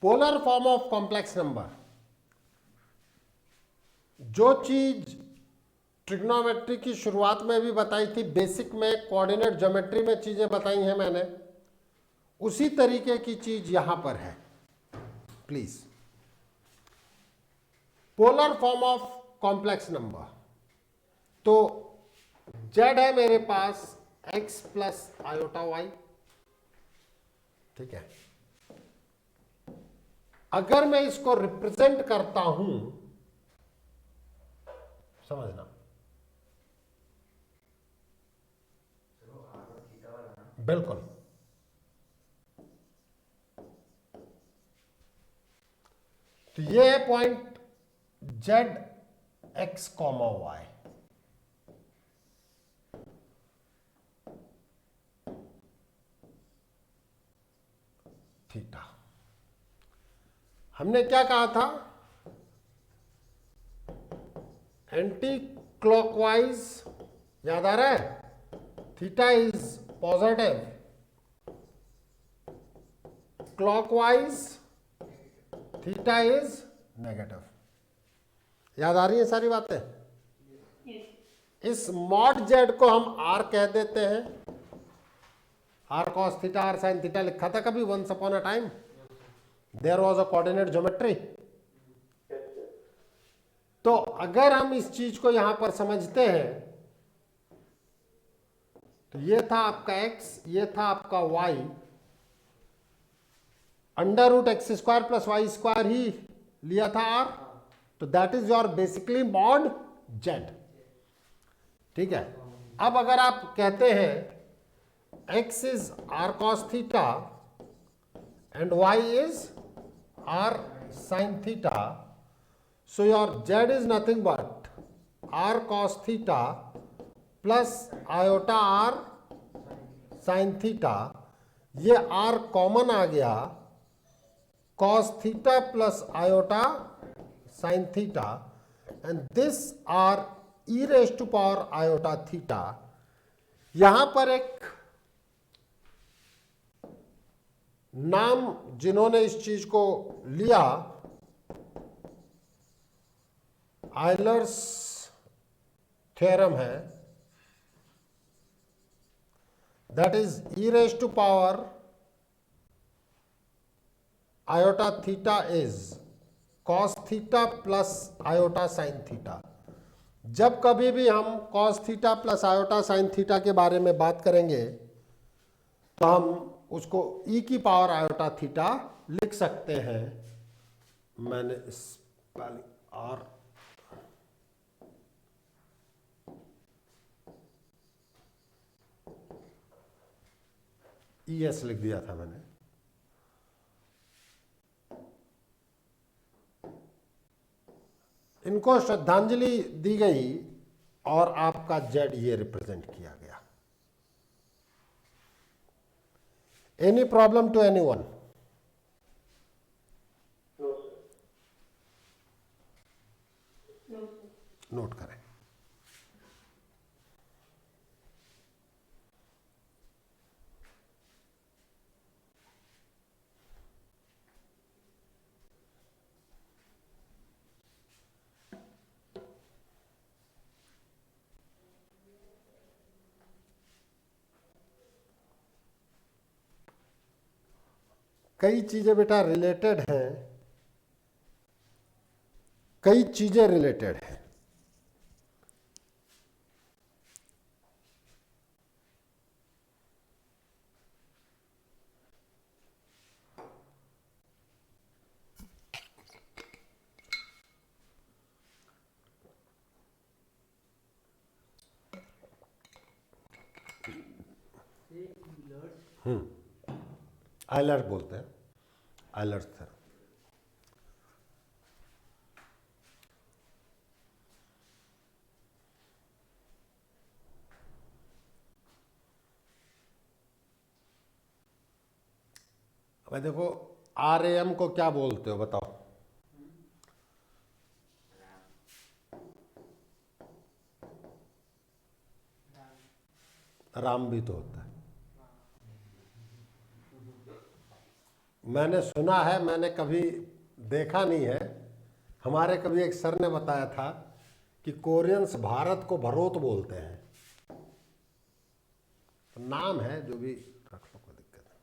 Polar form of complex number, जो चीज ट्रिग्नोमेट्री की शुरुआत में भी बताई थी, बेसिक में कोऑर्डिनेट ज्योमेट्री में चीजें बताई हैं मैंने, उसी तरीके की चीज यहां पर है। Please, polar form of complex number, तो z है मेरे पास x प्लस आयोटा y, ठीक है। अगर मैं इसको रिप्रेजेंट करता हूं, समझना, बिल्कुल, तो ये है point z x comma y, theta. हमने क्या कहा था, एंटी क्लॉकवाइज, याद आ रहा है, theta is positive, clockwise theta is negative. याद आ रही है सारी बातें? इस मॉड जेड को हम आर कह देते हैं, r cos theta r sine theta लिखा था कभी, once upon a time there was a coordinate geometry. तो अगर हम इस चीज को यहां पर समझते हैं, तो ये था आपका x, ये था आपका y, under root x square plus y square ही लिया था r, तो that is your basically mod z, ठीक है। अब अगर आप कहते हैं x is r cos theta and y is r sin theta, so your z is nothing but r cos theta plus iota r sin theta, ये r common आ गया, cos theta plus iota sin theta, and this r e raised to power iota theta। यहां पर एक नाम जिन्होंने इस चीज को लिया, आयलर्स थ्योरम है, that is e raise to power iota theta is cos theta plus iota sine theta. जब कभी भी हम cos theta plus iota sine theta के बारे में बात करेंगे, तो हम उसको e की पावर आयोटा थीटा लिख सकते हैं। मैंने स्पेलिंग आर ES लिख दिया था मैंने, इनको श्रद्धांजलि दी गई और आपका जेड ये रिप्रेजेंट किया गया। Any problem to anyone? Note करें। कई चीजें बेटा रिलेटेड हैं, कई चीजें रिलेटेड हैं। आयलर्स बोलते हैं, आयलर्स थ्योरम। अब देखो RAM को क्या बोलते हो बताओ? राम भी तो होता है। मैंने सुना है, मैंने कभी देखा नहीं है। हमारे कभी एक सर ने बताया था कि कोरियंस भारत को भरोत बोलते हैं। तो नाम है, जो भी रख लो, कोई दिक्कत नहीं।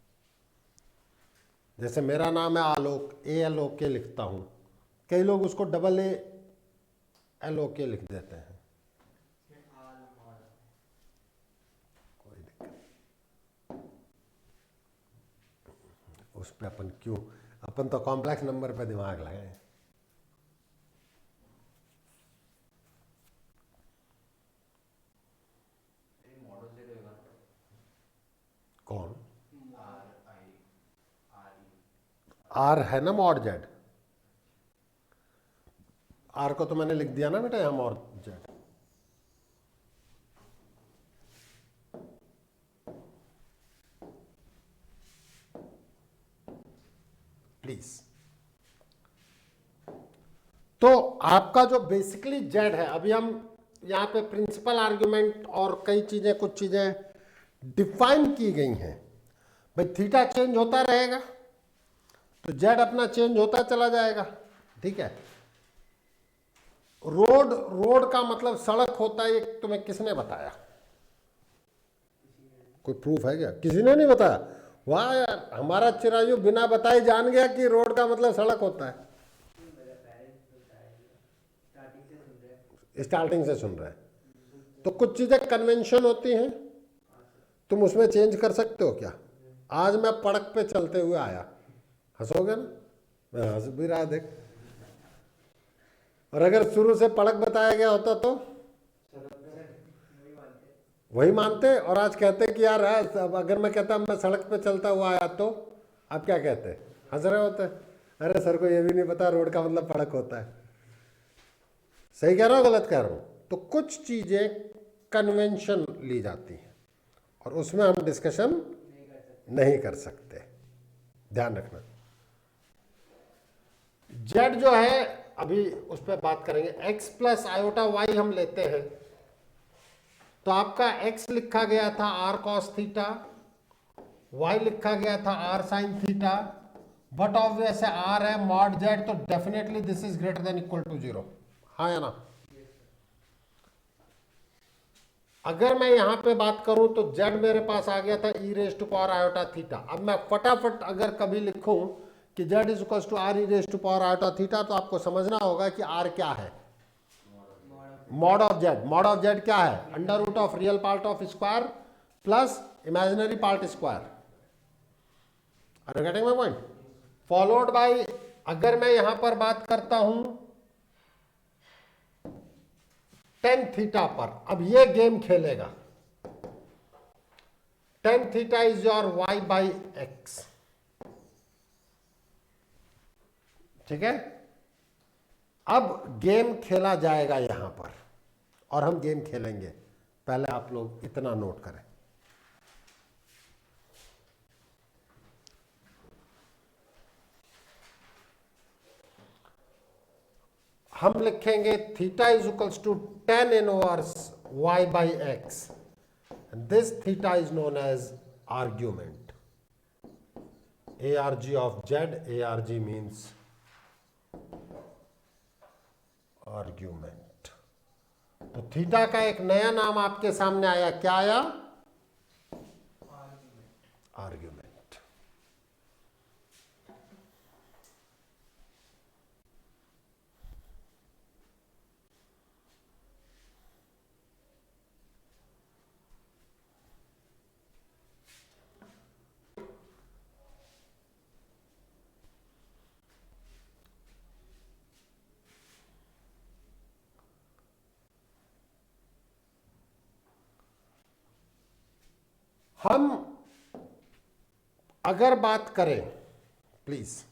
जैसे मेरा नाम है आलोक, ALOK लिखता हूँ, कई लोग उसको AA LOK लिख देते हैं। कोई दिक्कत नहीं। उस पर अपन क्यों, अपन तो कॉम्प्लेक्स नंबर पे दिमाग लगाए। मॉडल से रहेगा कौन? RI RE। आर है ना, मॉड जेड। आर को तो मैंने लिख दिया ना बेटा यहाँ, मॉड जेड। प्लीज। तो आपका जो बेसिकली जेड है, अभी हम यहाँ पे प्रिंसिपल आर्ग्यूमेंट और कई चीजें, कुछ चीजें डिफाइन की गई हैं। भाई थीटा चेंज होता रहेगा तो जेड अपना चेंज होता चला जाएगा, ठीक है। रोड का मतलब सड़क होता है, ये तुम्हें किसने बताया? कोई प्रूफ है क्या? किसी ने नहीं बताया। वाह यार, हमारा चिरायु बिना बताए जान गया कि रोड का मतलब सड़क होता है। स्टार्टिंग से सुन रहे हैं। तो कुछ चीजें कन्वेंशन होती हैं, तुम उसमें चेंज कर सकते हो क्या? आज मैं पड़क पे चलते हुए आया, हंसोगे ना? मैं हंस भी रहा, देख। और अगर शुरू से पड़क बताया गया होता तो वही मानते, और आज कहते कि यार अब अगर मैं कहता मैं सड़क पे चलता हुआ आया तो आप क्या कहते? हंस रहे होते, अरे सर को ये भी नहीं पता रोड का मतलब पड़क होता है। सही कह रहा हूँ, गलत कह रहा हूँ? तो कुछ चीजें कन्वेंशन ली जाती हैं और उसमें हम डिस्कशन नहीं कर सकते, ध्यान रखना। जेड जो है, अभी उस पर बात करेंगे। x प्लस आयोटा वाई हम लेते हैं, तो आपका x लिखा गया था r cos थीटा, y लिखा गया था r sin theta, but obvious है r है मॉड z, तो definitely this is greater than equal to 0। हाँ या ना? अगर मैं यहां पे बात करूं तो z मेरे पास आ गया था e raise to power iota theta. अब मैं फटाफट अगर कभी लिखूं कि z is equal to r e raise to power iota theta, तो आपको समझना होगा कि r क्या है। Mod of z. Mod of z क्या है? Under root of real part of square plus imaginary part square. Are you getting my point? Followed by, अगर मैं यहां पर बात करता हूं टेन थीटा पर, अब ये गेम खेलेगा। Tan theta is your y by x, ठीक है। अब गेम खेला जाएगा यहां पर, और हम गेम खेलेंगे। पहले आप लोग इतना नोट करें, हम लिखेंगे theta is equals to tan inverse y by x, this theta is known as argument. ARG of Z, ARG means argument. तो थीटा का एक नया नाम आपके सामने आया, क्या आया? आर्ग्यूमेंट। हम अगर बात करें, please,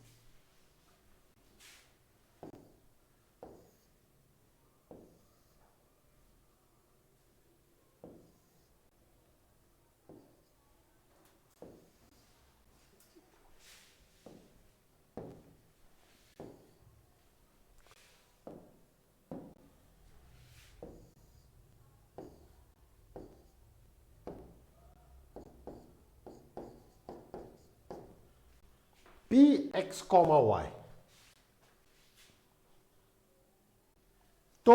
P x comma y. तो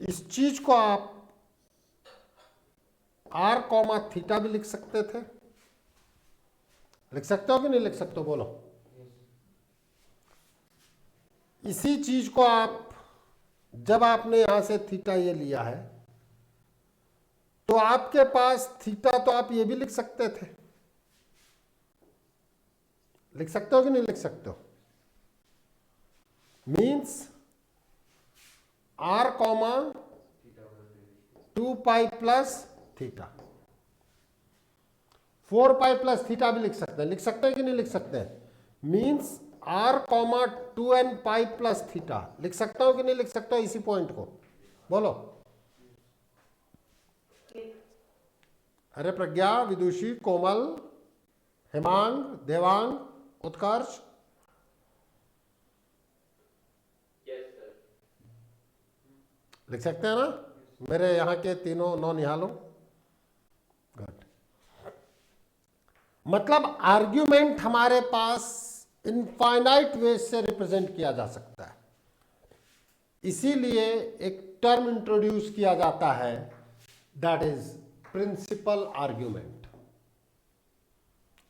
इस चीज को आप आर कॉमा थीटा भी लिख सकते थे। लिख सकते हो कि नहीं लिख सकते हो, बोलो। इसी चीज को आप, जब आपने यहां से थीटा ये लिया है, तो आपके पास थीटा, तो आप ये भी लिख सकते थे। लिख सकते हो कि नहीं लिख सकते हो? Means R comma 2 pi plus theta. 4 pi plus theta भी लिख सकते हैं। लिख सकते हैं कि नहीं लिख सकते हैं? Means R comma 2n pi plus theta. लिख सकता हूं कि नहीं लिख सकता हूं इसी पॉइंट को, बोलो। अरे प्रज्ञा, विदुषी, कोमल, हेमांग, देवांग, उत्कर्ष, यस सर। लिख सकते हैं ना? मेरे यहाँ के तीनों नौ निहालो। गुड। मतलब आर्ग्यूमेंट हमारे पास इनफाइनाइट वेज से रिप्रेजेंट किया जा सकता है। इसीलिए एक टर्म इंट्रोड्यूस किया जाता है, that is principal argument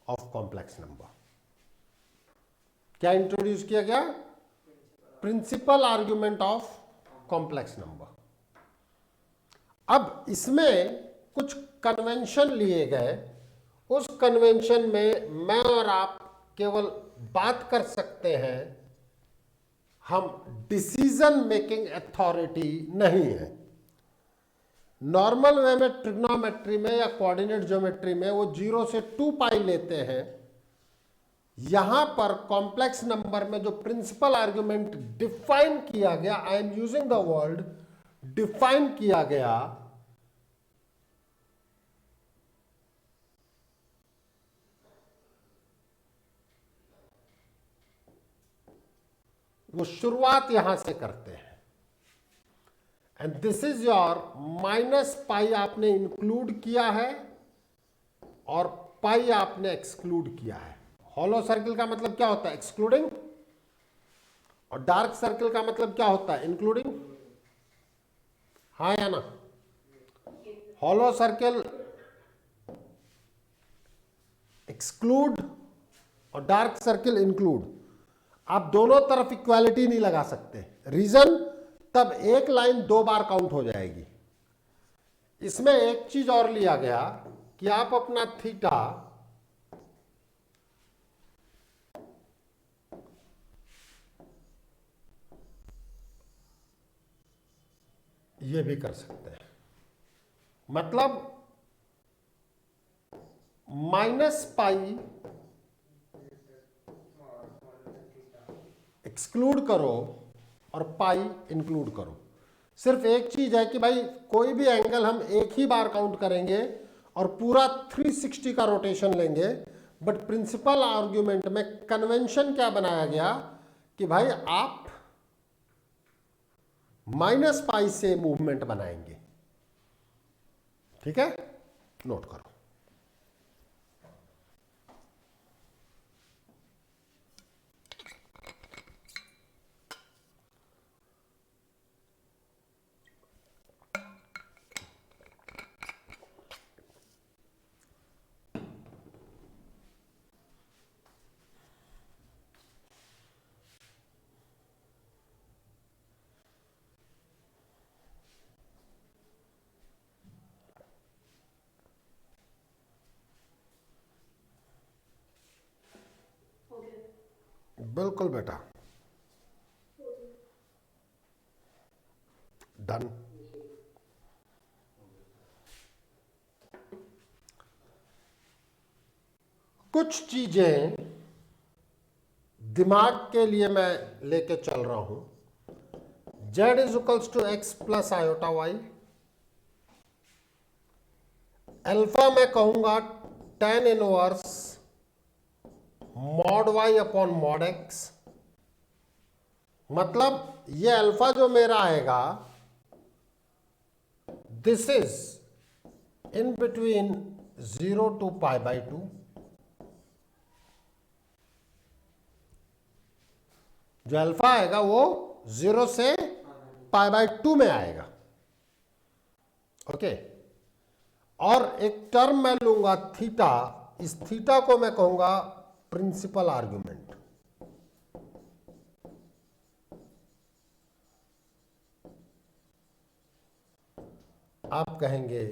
of complex number. क्या इंट्रोड्यूस किया गया? Principal argument of complex number. अब इसमें कुछ कन्वेंशन लिए गए। उस कन्वेंशन में मैं और आप केवल बात कर सकते हैं, हम डिसीजन मेकिंग अथॉरिटी नहीं है। नॉर्मल वे में ट्रिग्नोमेट्री में या कोऑर्डिनेट ज्योमेट्री में वो 0 से 2 पाई लेते हैं। यहां पर कॉम्प्लेक्स नंबर में जो प्रिंसिपल आर्ग्यूमेंट डिफाइन किया गया, I am using the word define किया गया, वो शुरुआत यहां से करते हैं। And this is your minus pi आपने इंक्लूड किया है और पाई आपने एक्सक्लूड किया है। हॉलो सर्किल का मतलब क्या होता है? एक्सक्लूडिंग। और डार्क सर्किल का मतलब क्या होता है? इंक्लूडिंग। हाँ या ना? हॉलो सर्किल एक्सक्लूड और डार्क सर्किल इंक्लूड। आप दोनों तरफ इक्वालिटी नहीं लगा सकते। रीजन, तब एक लाइन 2 बार काउंट हो जाएगी। इसमें एक चीज और लिया गया कि आप अपना थीटा ये भी कर सकते हैं। मतलब माइनस पाई एक्सक्लूड करो और पाई इंक्लूड करो। सिर्फ एक चीज है कि भाई कोई भी एंगल हम एक ही बार काउंट करेंगे और पूरा 360 का रोटेशन लेंगे। बट प्रिंसिपल आर्ग्यूमेंट में कन्वेंशन क्या बनाया गया कि भाई आप माइनस पाई से मूवमेंट बनाएंगे। ठीक है, नोट करो। बिल्कुल बेटा, डन। कुछ चीजें दिमाग के लिए मैं लेके चल रहा हूं। z is equals to x plus iota y. Alpha मैं कहूंगा tan inverse mod y upon mod x। मतलब ये अल्फा जो मेरा आएगा, this is in between 0 to π/2। जो अल्फा आएगा वो 0 से π/2 में आएगा। ओके, और एक टर्म मैं लूंगा थीटा, इस थीटा को मैं कहूंगा प्रिंसिपल आर्गुमेंट। आप कहेंगे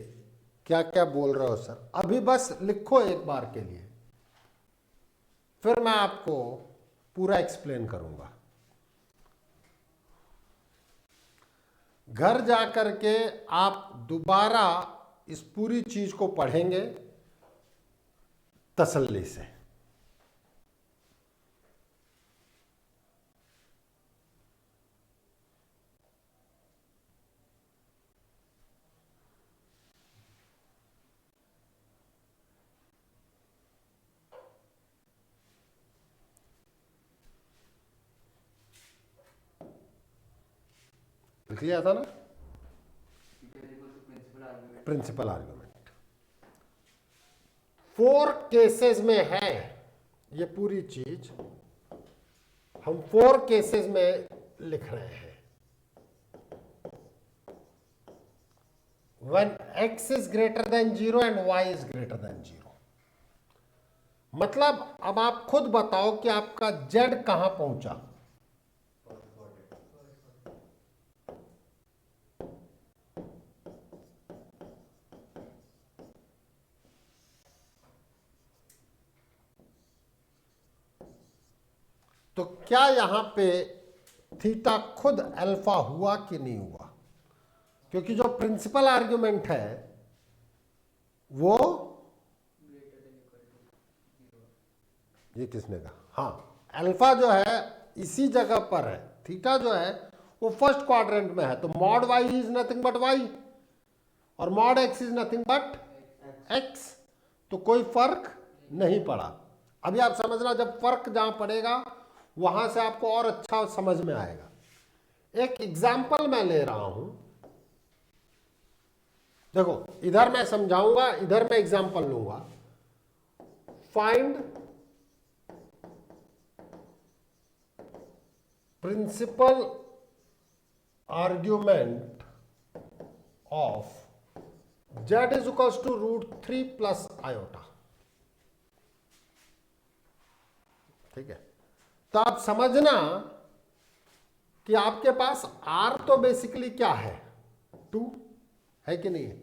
क्या क्या बोल रहे हो सर, अभी बस लिखो एक बार के लिए, फिर मैं आपको पूरा एक्सप्लेन करूंगा। घर जाकर के आप दोबारा इस पूरी चीज को पढ़ेंगे तसल्ली से। लिख लिया था ना, प्रिंसिपल आर्गुमेंट। 4 केसेस में है ये पूरी चीज, हम 4 केसेस में लिख रहे हैं। when x is greater than 0 and y is greater than 0, मतलब अब आप खुद बताओ कि आपका z कहां पहुंचा। तो क्या यहां पे थीटा खुद अल्फा हुआ कि नहीं हुआ, क्योंकि जो प्रिंसिपल आर्गुमेंट है वो, ये किसने कहा, हाँ अल्फा जो है इसी जगह पर है, थीटा जो है वो फर्स्ट क्वाड्रेंट में है, तो mod y is nothing but y और mod x is nothing but x, तो कोई फर्क नहीं पड़ा। अभी आप समझना, जब फर्क जहां पड़ेगा वहां से आपको और अच्छा समझ में आएगा। एक एग्जाम्पल मैं ले रहा हूं, देखो इधर मैं समझाऊंगा, इधर मैं एग्जाम्पल लूंगा। Find principal argument of z is equals to √3 plus iota. ठीक है, तो आप समझना कि आपके पास r तो बेसिकली क्या है, 2 है कि नहीं है,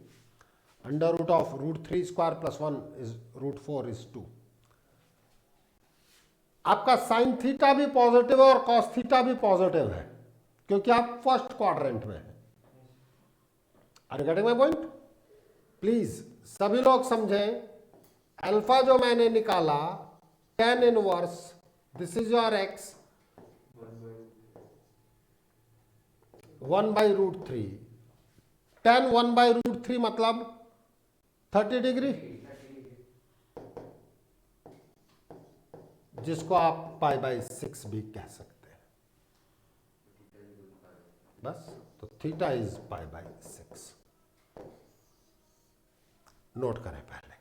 under root of √3 square plus 1 is √4 is 2। आपका साइन थीटा भी पॉजिटिव है और कॉस थीटा भी पॉजिटिव है, क्योंकि आप फर्स्ट क्वाड्रेंट में हैं। Are you getting my point? Please सभी लोग समझें, अल्फा जो मैंने निकाला tan inverse, this is your x 1/√3, tan 1/√3 मतलब 30 डिग्री, जिसको आप π/6 भी कह सकते हैं। बस, तो थीटा इज π/6, नोट करें पहले।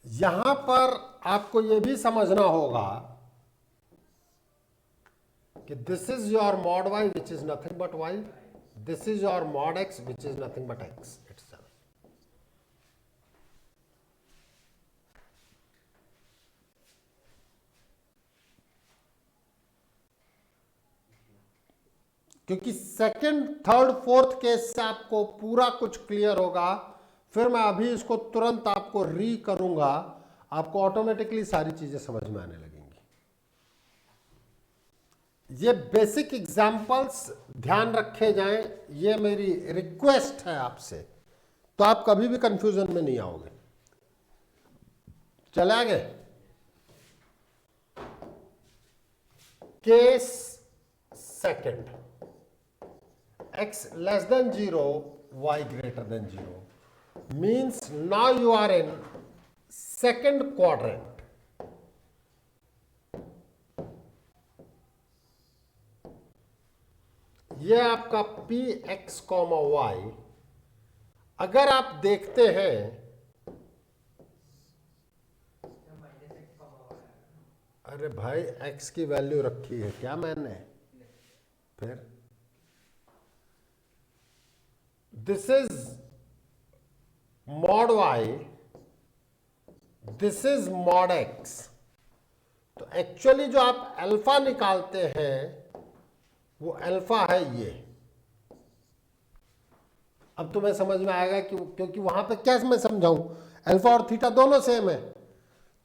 यहां पर आपको यह भी समझना होगा कि this is your mod y which is nothing but y, this is your mod x which is nothing but x itself. क्योंकि सेकंड, थर्ड, फोर्थ केस से आपको पूरा कुछ क्लियर होगा, फिर मैं अभी इसको तुरंत आपको री करूंगा, आपको ऑटोमेटिकली सारी चीजें समझ में आने लगेंगी। ये बेसिक एग्जाम्पल्स ध्यान रखे जाएं, ये मेरी रिक्वेस्ट है आपसे, तो आप कभी भी कंफ्यूजन में नहीं आओगे। चले आगे। Case second, x less than 0, y greater than 0 means now you are in second quadrant. ये आपका p x, y, अगर आप देखते हैं, अरे भाई x की वैल्यू रखी है क्या मैंने, फिर this is mod y, this is mod x, तो एक्चुअली जो आप अल्फा निकालते हैं वो अल्फा है ये। अब तुम्हें समझ में आएगा क्योंकि वहां पे क्या मैं समझाऊं, अल्फा और थीटा दोनों सेम है।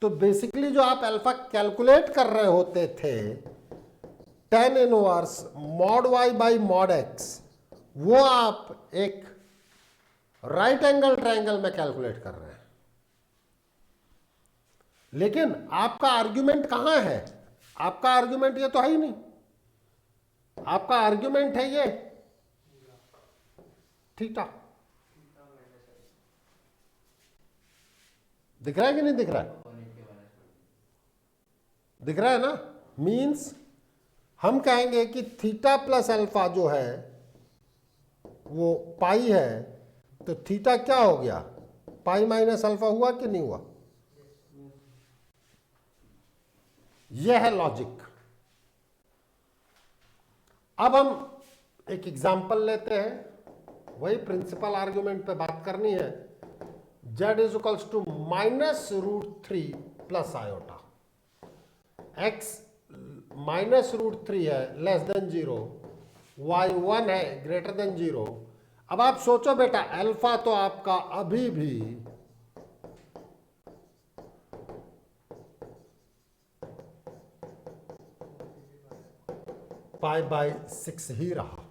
तो बेसिकली जो आप अल्फा कैलकुलेट कर रहे होते थे, tan inverse mod y by mod x, वो आप एक राइट एंगल ट्रायंगल में कैलकुलेट कर रहे हैं। लेकिन आपका आर्ग्यूमेंट कहां है, आपका आर्ग्यूमेंट ये तो है ही नहीं, आपका आर्ग्यूमेंट है ये थीटा। दिख रहा है कि नहीं दिख रहा है, दिख रहा है ना। मींस हम कहेंगे कि थीटा प्लस अल्फा जो है वो पाई है, तो थीटा क्या हो गया, पाई माइनस अल्फा हुआ कि नहीं हुआ। यह है लॉजिक। अब हम एक एग्जांपल लेते हैं, वही प्रिंसिपल आर्गुमेंट पे बात करनी है। z is equals to -√3 plus iota, x -√3 है लेस देन 0, y 1 है ग्रेटर देन 0। अब आप सोचो बेटा, अल्फा तो आपका अभी भी π/6 ही रहा,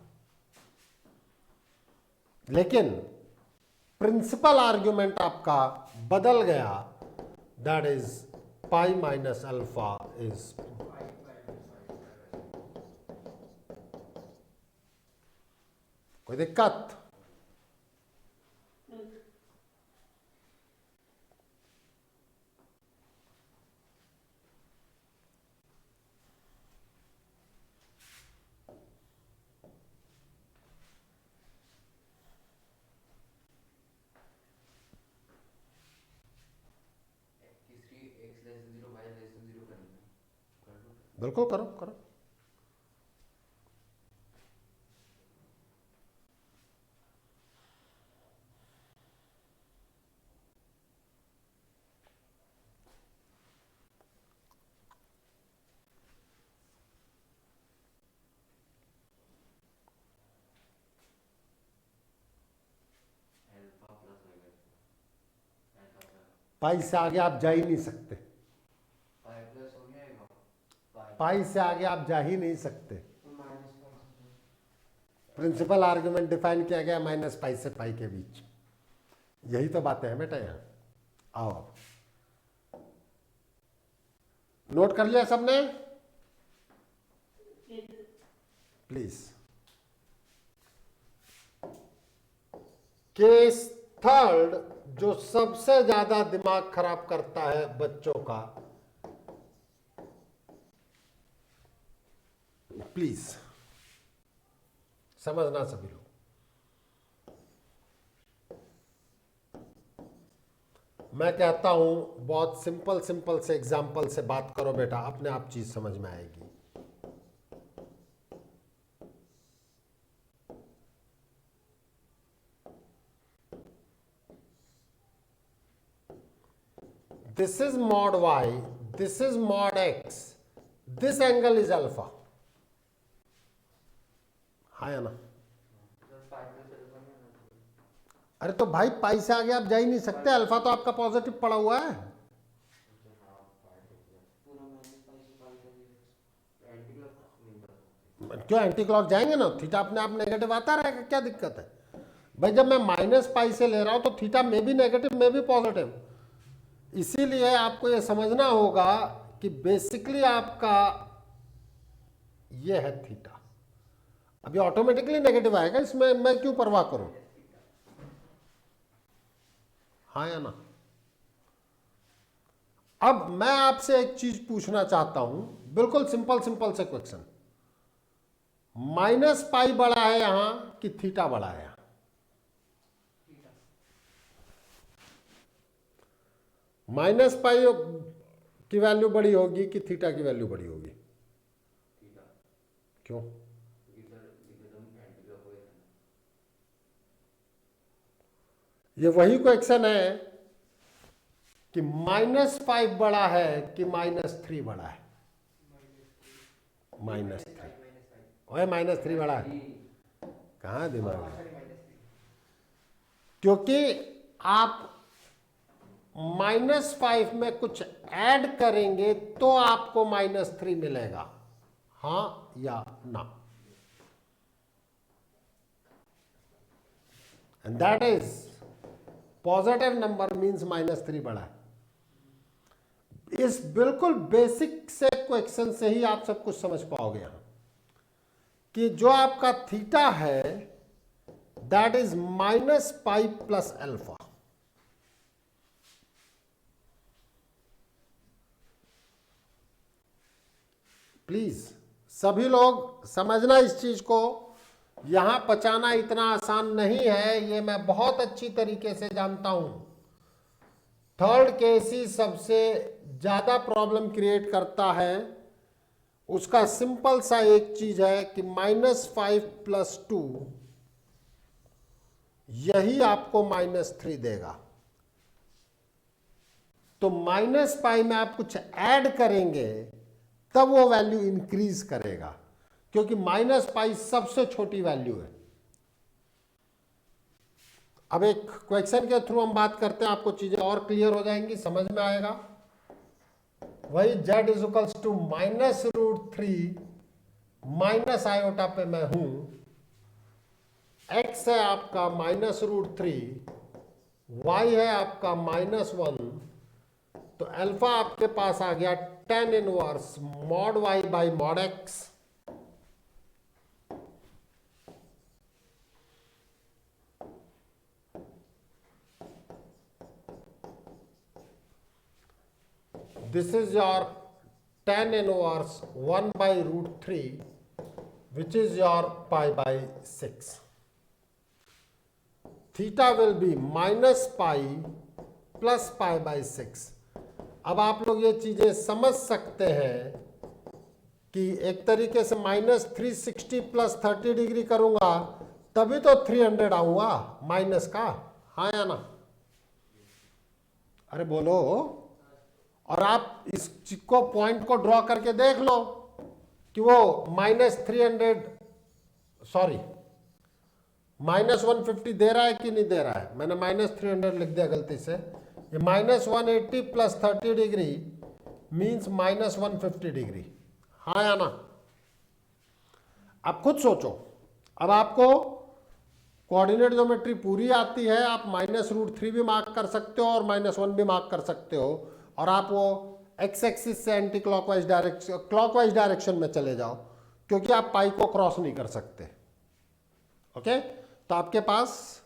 लेकिन प्रिंसिपल आर्ग्यूमेंट आपका बदल गया, that is pi minus alpha is. कोई दिक्कत? तीसरी x less than 0 y less than 0 करनी है, कर लो। बिल्कुल करो करो। अल्फा प्लस हो गया, अल्फा प्लस पाई से आगे आप जा ही नहीं सकते, पाई प्लस हो गया, पाई पाई से आगे आप जा ही नहीं सकते। Minus pi. Principal argument define किया गया माइनस पाई से पाई के बीच। यही तो बातें हैं बेटा यहाँ। आओ अब नोट कर लिया सबने, प्लीज। केस थर्ड, जो सबसे ज्यादा दिमाग खराब करता है बच्चों का, प्लीज समझना सभी लोग। मैं कहता हूं बहुत सिंपल सिंपल से एग्जाम्पल से बात करो बेटा, अपने आप चीज समझ में आएगी। This is mod y, this is mod x, this angle is alpha। हाँ या ना? पाई प्लस अल्फा में ना, अरे तो भाई पाई से आगे आप जा ही नहीं सकते, अल्फा तो आपका पॉजिटिव पड़ा हुआ है। पूरा माइनस पाई से पाई का एंटी क्लॉक नहीं था। क्यों एंटी क्लॉक जाएंगे ना, थीटा अपने आप नेगेटिव आता रहेगा, क्या दिक्कत है भाई। जब मैं माइनस पाई से ले रहा हूं तो थीटा में भी नेगेटिव में भी पॉजिटिव। इसीलिए आपको यह समझना होगा कि बेसिकली आपका यह है थीटा। अभी ऑटोमेटिकली नेगेटिव आएगा, इसमें मैं क्यों परवाह करूं, हाँ या ना। अब मैं आपसे एक चीज पूछना चाहता हूं, बिल्कुल सिंपल सिंपल से क्वेश्चन। माइनस पाई बड़ा है यहां कि थीटा बड़ा है यहां? माइनस पाई की वैल्यू बड़ी होगी कि थीटा की वैल्यू बड़ी होगी? क्यों? ये वही क्वेश्चन है कि -5 बड़ा है कि -3 बड़ा है? -3। ओए -3 बड़ा है, कहां दिमाग में? क्योंकि आप -5 में कुछ ऐड करेंगे तो आपको -3 मिलेगा, हाँ या ना? And that is positive number means -3 बड़ा है। इस बिल्कुल बेसिक से क्वेश्चन से ही आप सब कुछ समझ पाओगे यहां कि जो आपका थीटा है that is -pi plus alpha. Please सभी लोग समझना इस चीज को, यहां पचाना इतना आसान नहीं है, ये मैं बहुत अच्छी तरीके से जानता हूं। थर्ड केस ही सबसे ज्यादा प्रॉब्लम क्रिएट करता है। उसका सिंपल सा एक चीज है कि -5 + 2 यही आपको -3 देगा। तो -पाई में आप कुछ ऐड करेंगे तब वो वैल्यू इंक्रीज करेगा, क्योंकि -पाई सबसे छोटी वैल्यू है। अब एक क्वेश्चन के थ्रू हम बात करते हैं, आपको चीजें और क्लियर हो जाएंगी, समझ में आएगा। वही z = -√3 आयोटा पे मैं हूं, x है आपका -√3, y है आपका -1, तो अल्फा आपके पास आ गया tan inverse mod y by mod x। This is your tan inverse 1/√3 which is your pi by 6. Theta will be -pi plus pi by 6। अब आप लोग ये चीजें समझ सकते हैं कि एक तरीके से -360 + 30 डिग्री करूंगा तभी तो 300 आऊंगा माइनस का, हाँ या ना? अरे बोलो। और आप इस को पॉइंट को ड्रॉ करके देख लो कि वो -300 सॉरी -150 दे रहा है कि नहीं दे रहा है। मैंने -300 लिख दिया गलती से। ये -180 + 30 डिग्री मीन्स -150 डिग्री, हाँ या ना? आप खुद सोचो। अब आपको कोऑर्डिनेट ज्योमेट्री पूरी आती है, आप -√3 भी मार्क कर सकते हो और -1 भी मार्क कर सकते हो, और आप वो एक्स एक्सिस से एंटी क्लॉकवाइज डायरेक्शन में चले जाओ, क्योंकि आप पाई को क्रॉस नहीं कर सकते। ओके, तो आपके पास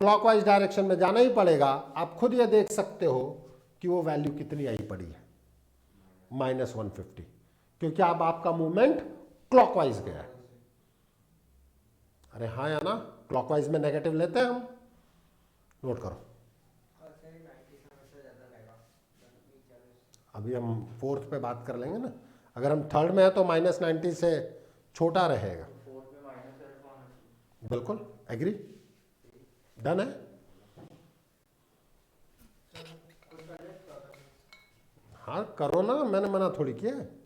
क्लॉकवाइज डायरेक्शन में जाना ही पड़ेगा। आप खुद ये देख सकते हो कि वो वैल्यू कितनी आई पड़ी है, -150, क्योंकि अब आपका मूवमेंट क्लॉकवाइज गया है। अरे हाँ या ना? क्लॉकवाइज में नेगेटिव लेते हैं हम, नोट करो। अभी हम 4th पे बात कर लेंगे ना। अगर हम 3rd में है तो -90 से छोटा रहेगा। बिल्कुल एग्री, डन है। हाँ करो ना, मैंने मना थोड़ी किया है।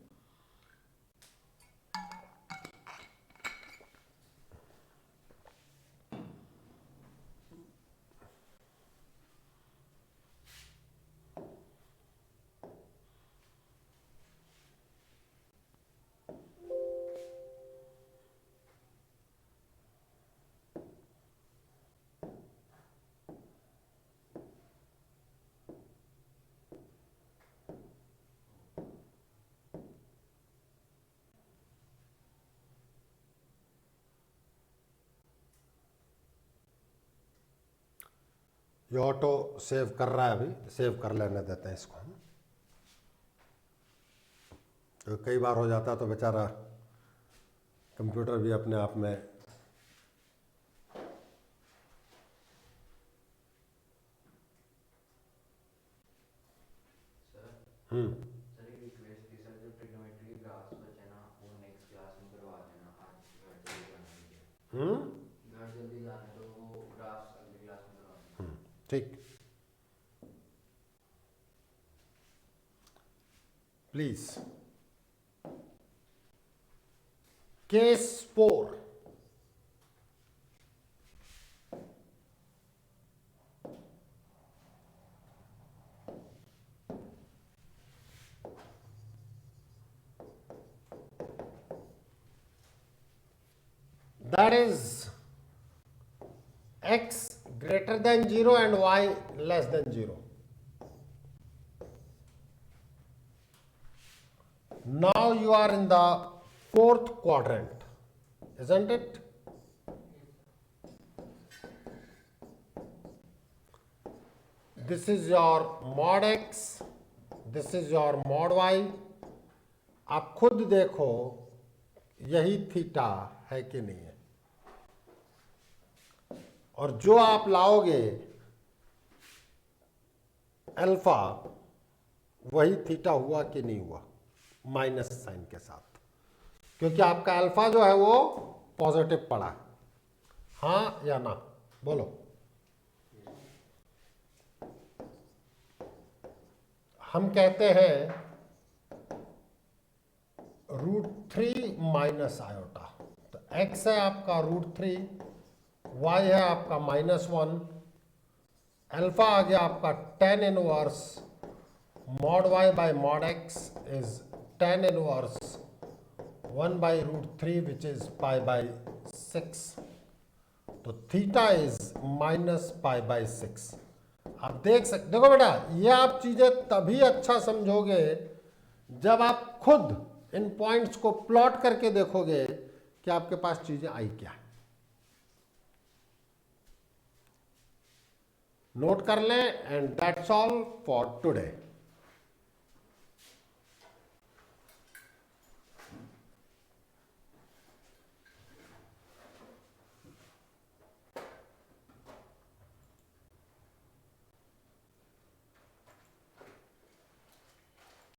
ये ऑटो सेव कर रहा है, अभी सेव कर लेने देते हैं इसको हम। तो कई बार हो जाता तो बेचारा कंप्यूटर भी अपने आप में सर हम्म सर एक रिक्वेस्ट थी सर, जो ट्रिग्नोमेट्री के ग्राफ्स बचे ना वो नेक्स्ट क्लास में करवा देना, आज घर जल्दी जाना है, घर जल्दी जाना है, तो वो ग्राफ्स अगली क्लास में करवा देना। ठीक, please. Case 4, that is x greater than 0 and y less than 0. Now you are in the 4th quadrant, isn't it? This is your mod x, this is your mod y. आप खुद देखो यही theta है कि नहीं है, और जो आप लाओगे अल्फा वही थीटा हुआ कि नहीं हुआ, माइनस साइन के साथ, क्योंकि आपका अल्फा जो है वो पॉजिटिव पड़ा है। हाँ या ना बोलो। हम कहते हैं √3 माइनस आयोटा, तो x है आपका √3, y है आपका -1, अल्फा आ गया आपका tan inverse mod y by mod x is tan inverse 1 by √3 which is pi by 6, तो थीटा इज -π/6। आप देख सकते, देखो बेटा ये आप चीजें तभी अच्छा समझोगे जब आप खुद इन पॉइंट्स को प्लॉट करके देखोगे कि आपके पास चीजें आई क्या है। नोट कर लें, and that's all for today.